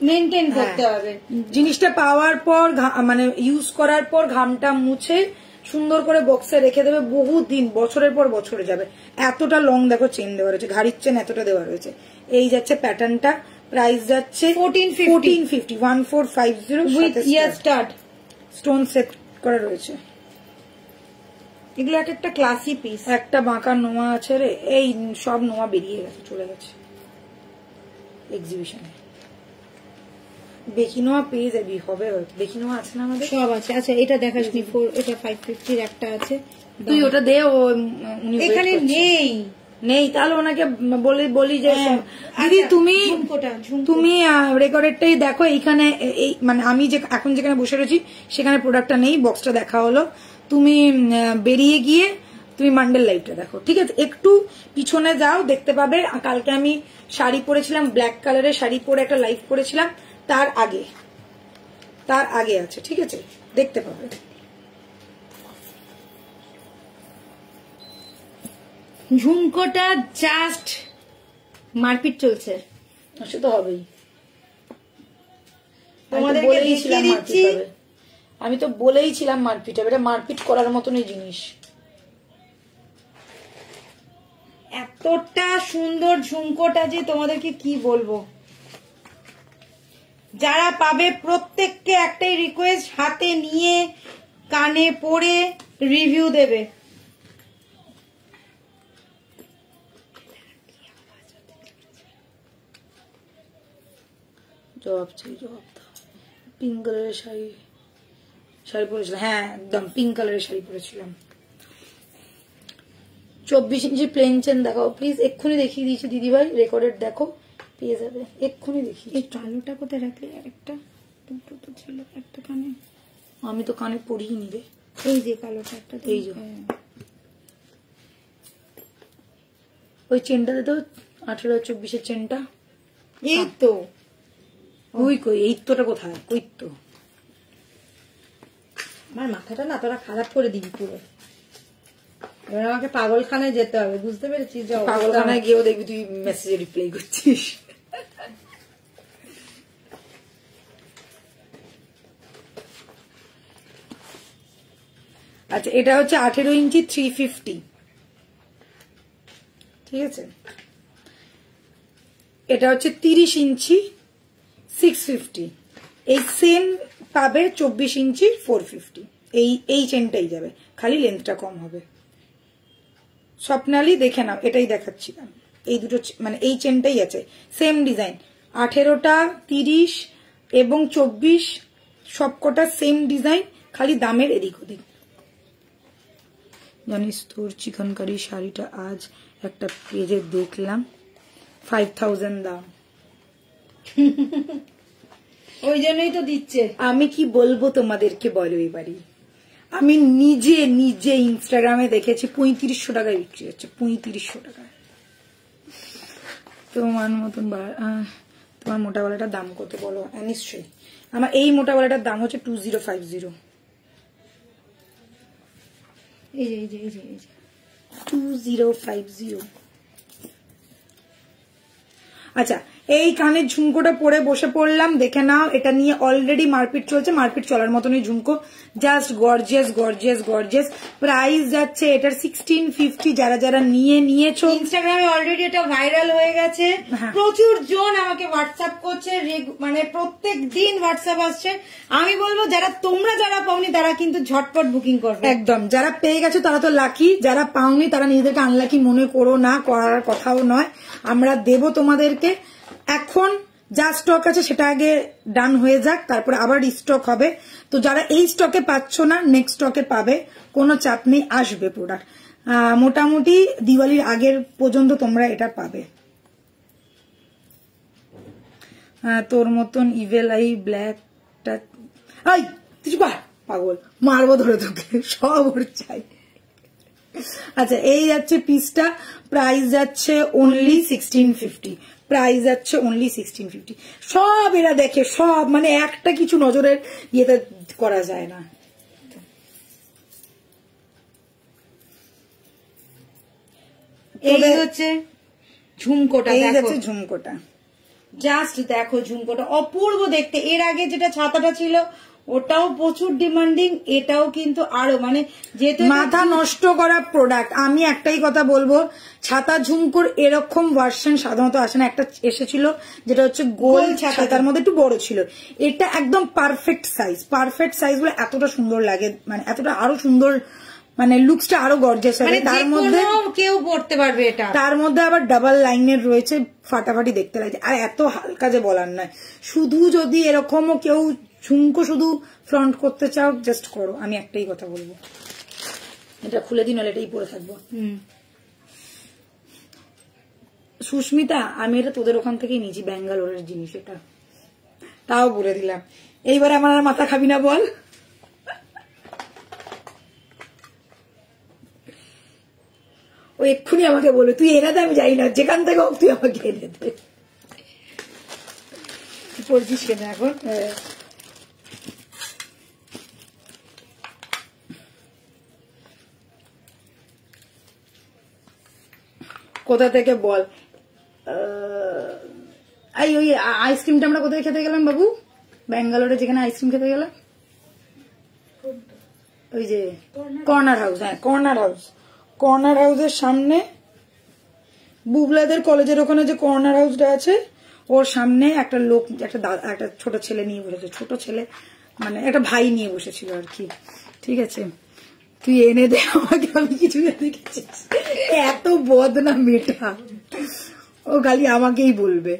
মেনটেন করতে হবে। জিনিসটা পাওয়ার পর মানে ইউজ করার পর ঘামটা মুছে সুন্দর করে বক্সে রেখে দেবে, বহুত দিন, বছরের পর বছরে যাবে। এতটা লং দেখো চেন দেওয়া রয়েছে, ঘাড়ির চেন এতটা দেওয়া রয়েছে। এই যাচ্ছে প্যাটার্নটা, প্রাইস যাচ্ছে 1450, 1450 with year stud, stone set করা রয়েছে। এগুলো একটা ক্লাসি পিস। একটা বাঁকা নোয়া আছে রে, এই সব নোয়া বেরিয়ে গেছে, চলে গেছে এক্সিবিশনে। বেকি নোয়া পেয়ে যাবি, হবে বেকি নোয়া আছে না আমাদের, সব আছে। আচ্ছা, এটা দেখাসনি, এটা 550 একটা আছে, তুই ওটা দে। এখানে নেই, তাহলে ওনাকে বলি যে দিদি তুমি রেকর্ডেরটাই দেখো, এইখানে এই মানে আমি যে এখন যেখানে বসে রয়েছি সেখানে প্রোডাক্টটা নেই, বক্সটা দেখা হলো। তুমি বেরিয়ে গিয়ে তুমি মান্ডেল লাইভটা দেখো, ঠিক আছে? একটু পিছনে যাও, দেখতে পাবে। কালকে আমি শাড়ি পরেছিলাম, ব্ল্যাক কালারের শাড়ি পরে একটা লাইভ করেছিলাম, তার আগে আছে, ঠিক আছে? দেখতে পাবে। ঝুমকোটা জাস্ট মারপিট চলছে, সে তো হবেই। আমি তো বলেইছিলাম মারপিট হবে, এটা মারপিট করার মতনই জিনিস। এতটা সুন্দর ঝুমকোটা যে তোমাদেরকে কি বলবো। যারা পাবে প্রত্যেককে একটাই রিকোয়েস্ট, হাতে নিয়ে কানে পরে রিভিউ দেবে। জবাব দাও। পিঙ্ক কালারের শাড়ি পরেছিলাম, হ্যাঁ একদম পিঙ্ক কালারের শাড়ি পরেছিলাম। 24 ইঞ্চি প্লেন চেন দেখাও প্লিজ, এক্ষুনি দেখিয়ে দিয়েছি দিদিভাই, রেকর্ডেড দেখো, পেয়ে যাবে, এক্ষুনি দেখি। এই কালোটা কোথায় রাখলে? একটা দুটো তো ছিল, একটা কানে, আমি তো কানে পরিই নি রে। এই যে কালোটা একটা, এই যে ওই চেনটাতে তো 18-24 চেনটা, এই তো কই এই তোটা কোথায়? কই তো আমার মাথাটা না তোরা খারাপ করে দিবি পুরো। এবার আমাকে পাগলখানায় যেতে হবে, বুঝতে পেরেছিস? পাগলখানায় গিয়েও দেখবি তুই মেসেজে রিপ্লাই করছিস। আচ্ছা, এটা হচ্ছে 18 ইঞ্চি 350, ঠিক আছে? এটা হচ্ছে 30 ইঞ্চি 650। এই সেম পাবে 24 ইঞ্চি 450। এই চেনটাই যাবে, খালি লেন্থটা কম হবে। স্বপ্নালি দেখে নাও, এটাই দেখাচ্ছিলাম। এই দুটো মানে এই চেনটাই আছে, সেম ডিজাইন। 18টা 30 এবং 24 সবকটা সেম ডিজাইন, খালি দামের এদিক ওদিক। জানিস তোর চিকনকারি শাড়িটা আজ একটা পেজে দেখলাম, 5000 দাম। ওই জন্যই তো দিচ্ছে। আমি কি বলবো তোমাদেরকে বলো এবারে, আমি নিজে ইনস্টাগ্রামে দেখেছি 3500 টাকায় বিক্রি হচ্ছে, 3500 টাকায়। তোমার মতন তোমার মোটা গলাটার দাম কত বলো? নিশ্চয়ই আমার এই মোটা গলাটার দাম হচ্ছে 2050। 2050। আচ্ছা, এই কানের ঝুমকোটা পরে বসে পড়লাম, দেখে নাও। এটা নিয়ে অলরেডি মারপিট চলছে, মারপিট চলার মতনই ঝুমকো, just gorgeous gorgeous gorgeous. Price যাচ্ছে এটার 1650। যারা নিয়েছো, ইনস্টাগ্রামে অলরেডি এটা ভাইরাল হয়ে গেছে, প্রচুর জন আমাকে হোয়াটসঅ্যাপ করছে, মানে প্রত্যেক দিন হোয়াটসঅ্যাপ আসছে। আমি বলবো তোমরা যারা পাওনি তারা কিন্তু ঝটপট বুকিং করবে। একদম, যারা পেয়ে গেছো তারা তো লাকি, যারা পাওনি তারা নিজেদেরকে আনলাকি মনে করো না, করার কথাও নয়। আমরা দেব তোমাদেরকে। এখন যা স্টক আছে সেটা আগে ডান হয়ে যাক, তারপরে আবার রিস্টক হবে। তো যারা এই স্টকে পাচ্ছ না নেক্সট স্টকে পাবে, কোনো চাপ নেই, আসবে প্রোডাক্ট। মোটামুটি দিওয়ালির আগের পর্যন্ত তোমরা এটা পাবে। তোর মতন ইভেল আই ব্ল্যাকটা পাগল, মারবো ধরে তোকে, সব ওর চাই। আচ্ছা, এই যাচ্ছে পিসটা, প্রাইস যাচ্ছে অনলি 1650, প্রাইস যাচ্ছে অনলি 1650। সব এরা দেখে, সব মানে একটা কিছু নজরের ইয়েতে করা যায় না। এই হচ্ছে ঝুমকোটা, এই যাচ্ছে ঝুমকোটা, জাস্ট দেখো ঝুমকোটা অপূর্ব দেখতে। এর আগে যেটা ছাতাটা ছিল ওটাও প্রচুর ডিমান্ডিং, এটাও কিন্তু আরো মানে যেহেতু মাথা নষ্ট করা প্রোডাক্ট। আমি একটাই কথা বলবো, ছাতা ঝুমকোর এরকম ভার্সন সাধারণত আসে না। একটা এসেছিল যেটা হচ্ছে গোল ছাতা, তার মধ্যে একটু বড় ছিল। এটা একদম পারফেক্ট সাইজ, পারফেক্ট সাইজ বলে এতটা সুন্দর লাগে, মানে এতটা আরো সুন্দর, মানে লুকসটা আরো গর্জিয়াস হবে। তার মধ্যে কেউ পড়তে পারবে এটা, তার মধ্যে আবার ডাবল লাইনের রয়েছে, ফাটাফাটি দেখতে লাগছে। আর এত হালকা যে বলার নয়। শুধু যদি এরকমও কেউ ঝুমকো শুধু ফ্রন্ট করতে চাও, জাস্ট করো। আমি একটাই কথা বলবো, এটা খুলে দিন, এটাই পরে থাকবো। সুস্মিতা, আমি এটা তোদের ওখান থেকেই নিয়েছি, ব্যাঙ্গালোরের জিনিস, এটা তাও বলে দিলাম। এইবার আমার আর মাথা খাবি না বল। ও এক্ষুনি আমাকে বলে, তুই এনে দে, আমি যাই না, যেখান থেকে হোক তুই আমাকে এনে দে। পড়ছিস কেন এখন? কোথা থেকে বল? ওই আইসক্রিমটা আমরা কোথায় খেতে গেলাম বাবু? ব্যাঙ্গালোরে যেখানে আইসক্রিম খেতে গেলাম, ওই যে কর্নার হাউস। হ্যাঁ, কর্নার হাউস। কর্নার হাউসের সামনে, বুবলাদের কলেজের ওখানে যে কর্নার হাউসটা আছে, ওর সামনে একটা লোক, একটা ছোট ছেলে নিয়ে বসেছে। ছোট ছেলে মানে একটা ভাই নিয়ে বসেছিল আর কি। ঠিক আছে, তুই এনে দে আমাকে, আমি কিছু দেখেছিস। এত বদনা মেয়েটা, ও খালি আমাকেই বলবে।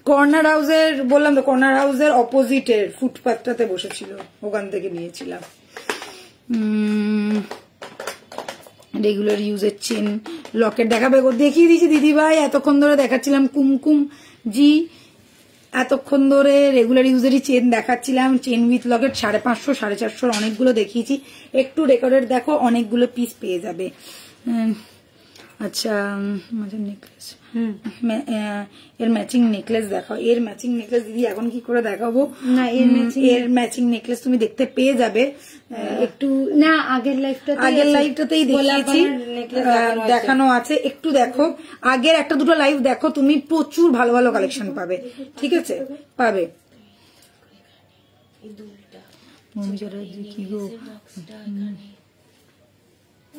কর্নার হাউসের, বললাম তো, কর্নার হাউসের অপোজিটের ফুটপাথটাতে বসেছিল, ওখান থেকে নিয়েছিলাম। রেগুলার ইউজের চেন লকেট দেখাবে, দেখিয়ে দিয়েছি দিদিভাই, এতক্ষণ ধরে দেখাচ্ছিলাম কুমকুম জি, এতক্ষণ ধরে রেগুলার ইউজেরই চেন দেখাচ্ছিলাম। চেন উইথ লকেট 550, 450 অনেকগুলো দেখিয়েছি। একটু রেকর্ডের দেখো, অনেকগুলো পিস পেয়ে যাবে। আচ্ছা, নেকলেস, এর ম্যাচিং নেকলেস দেখাও। এর ম্যাচিং নেকলেস দিদি এখন কি করে দেখাবো? না, এর ম্যাচিং নেকলেস তুমি দেখতে পেয়ে যাবে। একটু না, আগের লাইভটাতেই দেখিয়েছি, দেখানো আছে। একটু দেখো, আগের একটা দুটো লাইভ দেখো, তুমি প্রচুর ভালো ভালো কালেকশন পাবে। ঠিক আছে, পাবে।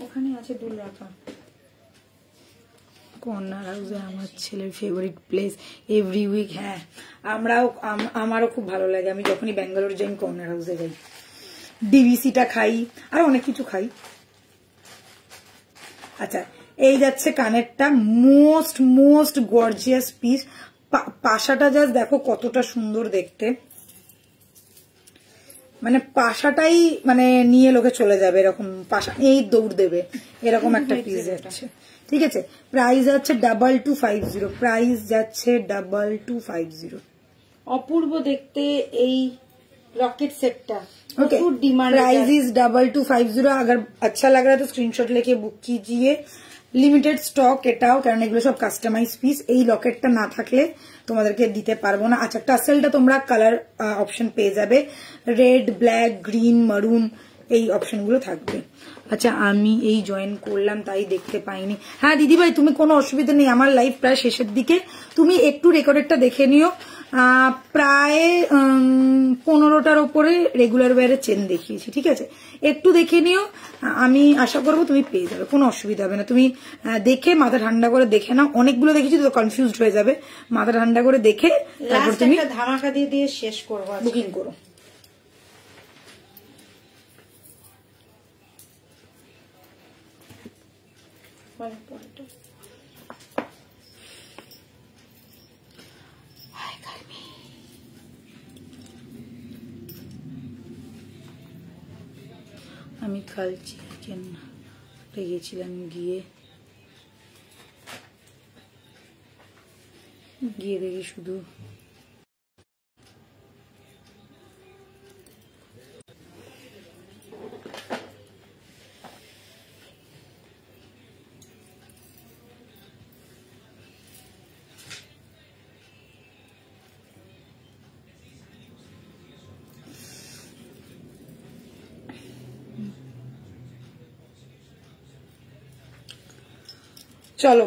ওখানে আছে দুল রাখা। কর্নার হাউসে আমার ছেলের ফেভারিট প্লেস, এভরি উইক। হ্যাঁ, আমারও খুব ভালো লাগে। আমি যখনই ব্যাঙ্গালোর যাই কর্নার হাউসে যাই, ডিভিসিটা খাই, আর অনেক কিছু খাই। আচ্ছা, এই যাচ্ছে কানেরটা, মোস্ট গর্জিয়াস পিস। পাশাটা জাস্ট দেখো কতটা সুন্দর দেখতে, মানে পাশাটাই মানে নিয়ে লোকে চলে যাবে, এরকম পাশা এই দৌড় দেবে, এরকম একটা পিস যাচ্ছে। ঠিক আছে, প্রাইস যাচ্ছে 2250, প্রাইস যাচ্ছে 2250। অপূর্ব দেখতে এই लॉकेट सेट टा ओके, प्राइस इज 2250। अगर अच्छा लग रहा है तो स्क्रीनशॉट लेके बुक कीजिए। লিমিটেড স্টক এটাও, কারণ এগুলো সব কাস্টমাইজ পিস। এই লকেটটা না থাকলে তোমাদেরকে দিতে পারবো না। আচ্ছা, টাসেলটা তোমরা কালার অপশন পেয়ে যাবে, রেড, ব্ল্যাক, গ্রিন, মারুন, এই অপশনগুলো থাকবে। আচ্ছা, আমি এই জয়েন করলাম তাই দেখতে পাইনি। হ্যাঁ দিদিভাই, তুমি কোনো অসুবিধা নেই, আমার লাইভ প্রায় শেষের দিকে, তুমি একটু রেকর্ডেরটা দেখে নিও। প্রায় 15টার ওপরে রেগুলার ওয়্যারের চেন দেখিয়েছি। ঠিক আছে, একটু দেখে নিও, আমি আশা করবো তুমি পেয়ে যাবে, কোনো অসুবিধা হবে না। তুমি দেখে মাথা ঠান্ডা করে দেখে নাও, অনেকগুলো দেখেছি তো কনফিউজড হয়ে যাবে। মাথা ঠান্ডা করে দেখে তারপর তুমি ধামাকা দিয়ে দিয়ে শেষ করবো, বুকিং করো। আমি কাল চিকেন গিয়েছিলাম, গিয়ে দেখি শুধু চলো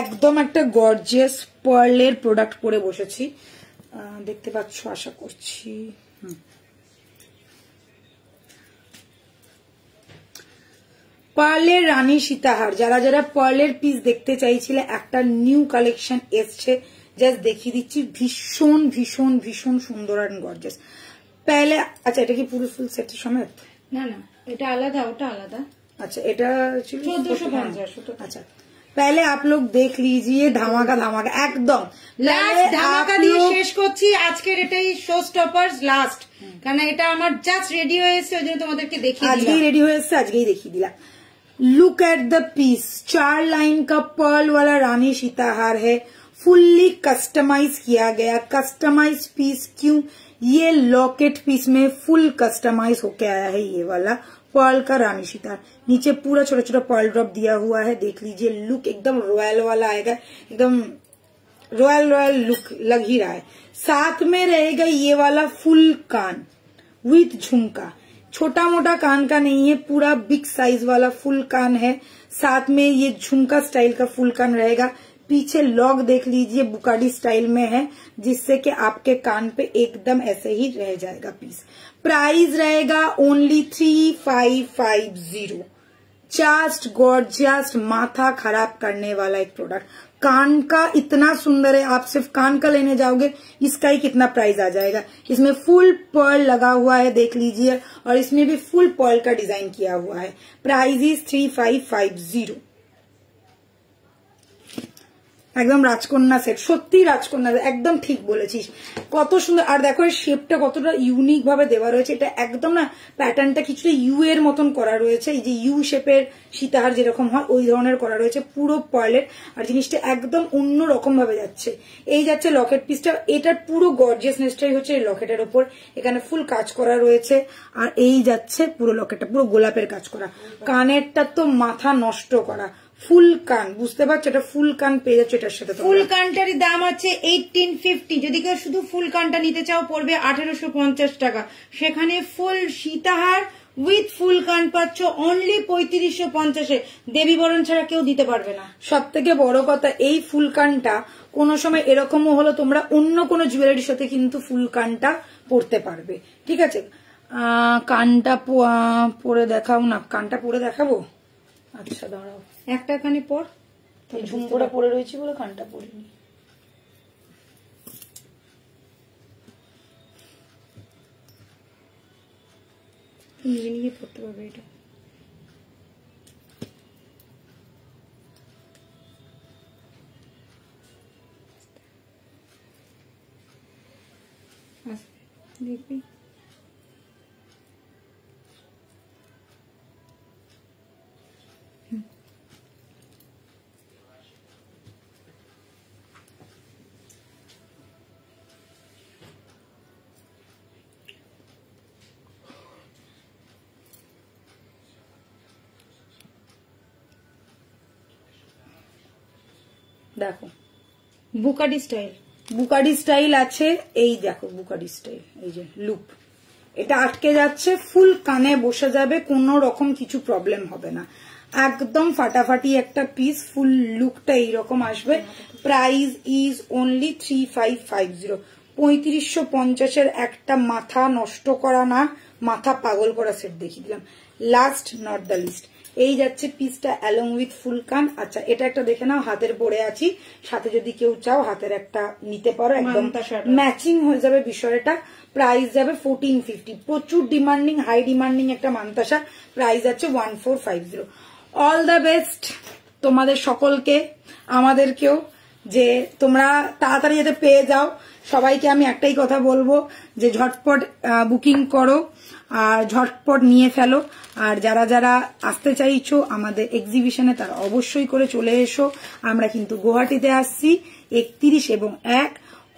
একদম একটা গর্জিয়াস পার্লের প্রোডাক্ট পরে বসেছি, দেখতে পাচ্ছ আশা করছি। পার্লের রানী সীতাহার, যারা যারা পার্লের পিস দেখতে চাইছিলে একটা নিউ কালেকশন এসছে, জাস্ট দেখিয়ে দিচ্ছি। ভীষণ ভীষণ ভীষণ সুন্দর আর গর্জিয়াস। পেলে আচ্ছা এটা কি পুরো ফুল সেটের সমেত? না না এটা আলাদা, ওটা আলাদা। अच्छा এটা ছিল 1450। अच्छा पहले आप लोग देख लीजिए धमाका धमाका एकदम লাস্ট ধামাকা দিয়ে শেষ করছি আজকের এটাই শো স্টপার্স লাস্ট, কারণ এটা আমার জাস্ট রেডি হয়েছে ওইজন্য তোমাদেরকে দেখিয়ে দিলাম। আজকেই রেডি হয়েছে, আজকেই দেখিয়ে দিলাম। Look at the piece, 4 line का पर्ल वाला रानी सीताहार है, फुल्ली कस्टमाइज किया गया। कस्टमाइज पीस क्यों? ये लॉकेट पीस में फुल कस्टमाइज होके आया है ये वाला पर्ल का रानी सीताहार। नीचे पूरा छोटा छोटा पर्ल ड्रॉप दिया हुआ है, देख लीजिए। लुक एकदम रॉयल वाला आएगा, एकदम रॉयल रॉयल लुक लग ही रहा है। साथ में रहेगा ये वाला फुल कान विथ झुमका, छोटा मोटा कान का नहीं है, पूरा बिग साइज वाला फुल कान है। साथ में ये झुमका स्टाइल का फुल कान रहेगा। पीछे लॉक देख लीजिए बुकाडी स्टाइल में है, जिससे कि आपके कान पे एकदम ऐसे ही रह जाएगा पीस। प्राइस रहेगा ओनली 3550। जस्ट गॉर्जियस, माथा खराब करने वाला एक प्रोडक्ट। कान का इतना सुंदर है, आप सिर्फ कान का लेने जाओगे इसका ही कितना प्राइस आ जाएगा। इसमें फुल पर्ल लगा हुआ है, देख लीजिए, और इसमें भी फुल पर्ल का डिजाइन किया हुआ है। Price is 3550। একদম রাজকন্যা সেট, সত্যি রাজকন্যা, একদম ঠিক বলেছিস, কত সুন্দর। আর দেখো এর শেপটা কতটা ইউনিক ভাবে দেওয়া রয়েছে, এটা একদম না প্যাটার্নটা কিছুটা ইউ এর মতন করা রয়েছে, এই যে ইউ শেপের সীতাহার যেরকম হয় ওই ধরনের করা রয়েছে পুরো পার্লের। আর জিনিসটা একদম অন্য রকম ভাবে যাচ্ছে। এই যাচ্ছে লকেট পিসটা, এটার পুরো গর্জিয়াসনেসটাই হচ্ছে এই লকেটের ওপর, এখানে ফুল কাজ করা রয়েছে। আর এই যাচ্ছে পুরো লকেটটা পুরো গোলাপের কাজ করা। কানেরটা তো মাথা নষ্ট করা, ফুল কান, বুঝতে পারছো, এটা ফুল কান পেয়ে যাচ্ছে এটার সাথে। ফুল কানটার দাম আছে 1850, যদি কেউ শুধু ফুল কানটা নিতে চাও পড়বে 1850 টাকা। সেখানে ফুল সীতাহার উইথ ফুল কান পাচ্ছ অনলি 3550-এ। দেবী বরণ ছাড়া কেউ দিতে পারবে না। সব থেকে বড় কথা, এই ফুল কানটা কোনো সময় এরকমও হলো তোমরা অন্য কোনো জুয়েলারির সাথে কিন্তু ফুল কানটা পরতে পারবে, ঠিক আছে। কানটা পরে দেখাও না, কানটা পরে দেখাবো। আচ্ছা দাঁড়াও, একটা কানে পর, ঝুমকোটা পরে রয়েছি বলে কানটা পরিনি। নিজে নিজে পড়তে পারবে এটা। দেখবি দেখো বুকাডি স্টাইল, বুকাডি স্টাইল আছে, এই দেখো বুকাডি স্টাইল, এই যে লুপ, এটা আটকে যাচ্ছে, ফুল কানে বসে যাবে, কোনো রকম কিছু প্রবলেম হবে না। একদম ফাটাফাটি একটা পিস, ফুল লুকটা এইরকম আসবে। Price is only 3550। 3550-এর একটা মাথা নষ্ট করা না, মাথা পাগল করা সেট দেখিয়ে দিলাম। লাস্ট নট দ্য লিস্ট, এই যাচ্ছে পিসটা অ্যালং উইথ ফুল কান। আচ্ছা এটা একটা দেখে নাও, হাতের পরে আছি, সাথে যদি কেউ চাও হাতের একটা নিতে পারো, একদম ম্যাচিং হয়ে যাবে বিষয়টা। প্রাইস যাবে 1450। প্রচুর ডিমান্ডিং, হাই ডিমান্ডিং একটা মান্তাসা। প্রাইস আছে 1450। অল দ্য বেস্ট তোমাদের সকলকে, আমাদেরকেও, যে তোমরা তাড়াতাড়ি যাতে পেয়ে যাও। সবাইকে আমি একটাই কথা বলবো যে ঝটপট বুকিং করো। আর ঝটপট নিয়ে ফেলো। আর যারা যারা আসতে চাইছো আমাদের এক্সিবিশনে তারা অবশ্যই করে চলে এসো। আমরা কিন্তু গুয়াহাটিতে আসছি 31 এবং 1,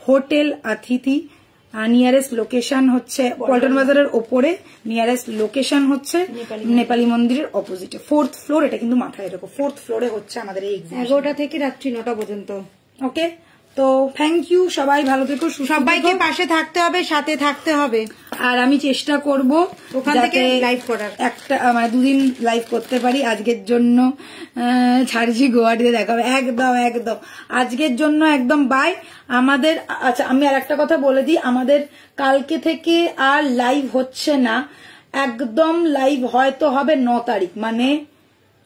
হোটেল অতিথি। নিয়ারেস্ট লোকেশন হচ্ছে পল্টন বাজারের ওপরে, নিয়ারেস্ট লোকেশন হচ্ছে নেপালি মন্দিরের অপোজিটে 4th ফ্লোর। এটা কিন্তু মাথায় রেখো, 4th ফ্লোরে হচ্ছে আমাদের এই এক্সিবিশন, 11টা থেকে রাত্রি 9টা পর্যন্ত। ওকে, তো থ্যাংক ইউ, সবাই ভালো থেকো, সবাইকে পাশে থাকতে হবে, সাথে থাকতে হবে। আর আমি চেষ্টা করব ওখান থেকে লাইভ করার, একটা মানে 2 দিন লাইভ করতে পারি। আজকের জন্য ছাড়ছি, গুয়াহাটিতে দেখা হবে। একদম একদম আজকের জন্য একদম বাই আমাদের। আচ্ছা, আমি আর একটা কথা বলে দিই, আমাদের কালকে থেকে আর লাইভ হচ্ছে না, একদম লাইভ হয়তো হবে 9 তারিখ, মানে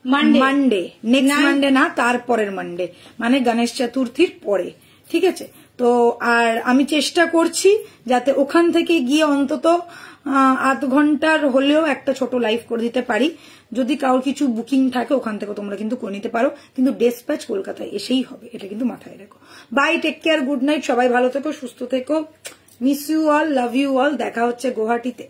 মানডে, নেক্সট মানডে না, তারপরের মানডে, মানে গণেশ চতুর্থীর পরে। ঠিক আছে, তো আর আমি চেষ্টা করছি যাতে ওখান থেকে গিয়ে অন্তত আধ ঘন্টার হলেও একটা ছোট লাইভ করে দিতে পারি। যদি কারোর কিছু বুকিং থাকে ওখান থেকে তোমরা কিন্তু করে নিতে পারো, কিন্তু ডেসপ্যাচ কলকাতায় এসেই হবে, এটা কিন্তু মাথায় রেখো। Bye, take care, good night, সবাই ভালো থেকো, সুস্থ থেকো, miss you all, love you all. দেখা হচ্ছে গুয়াহাটিতে।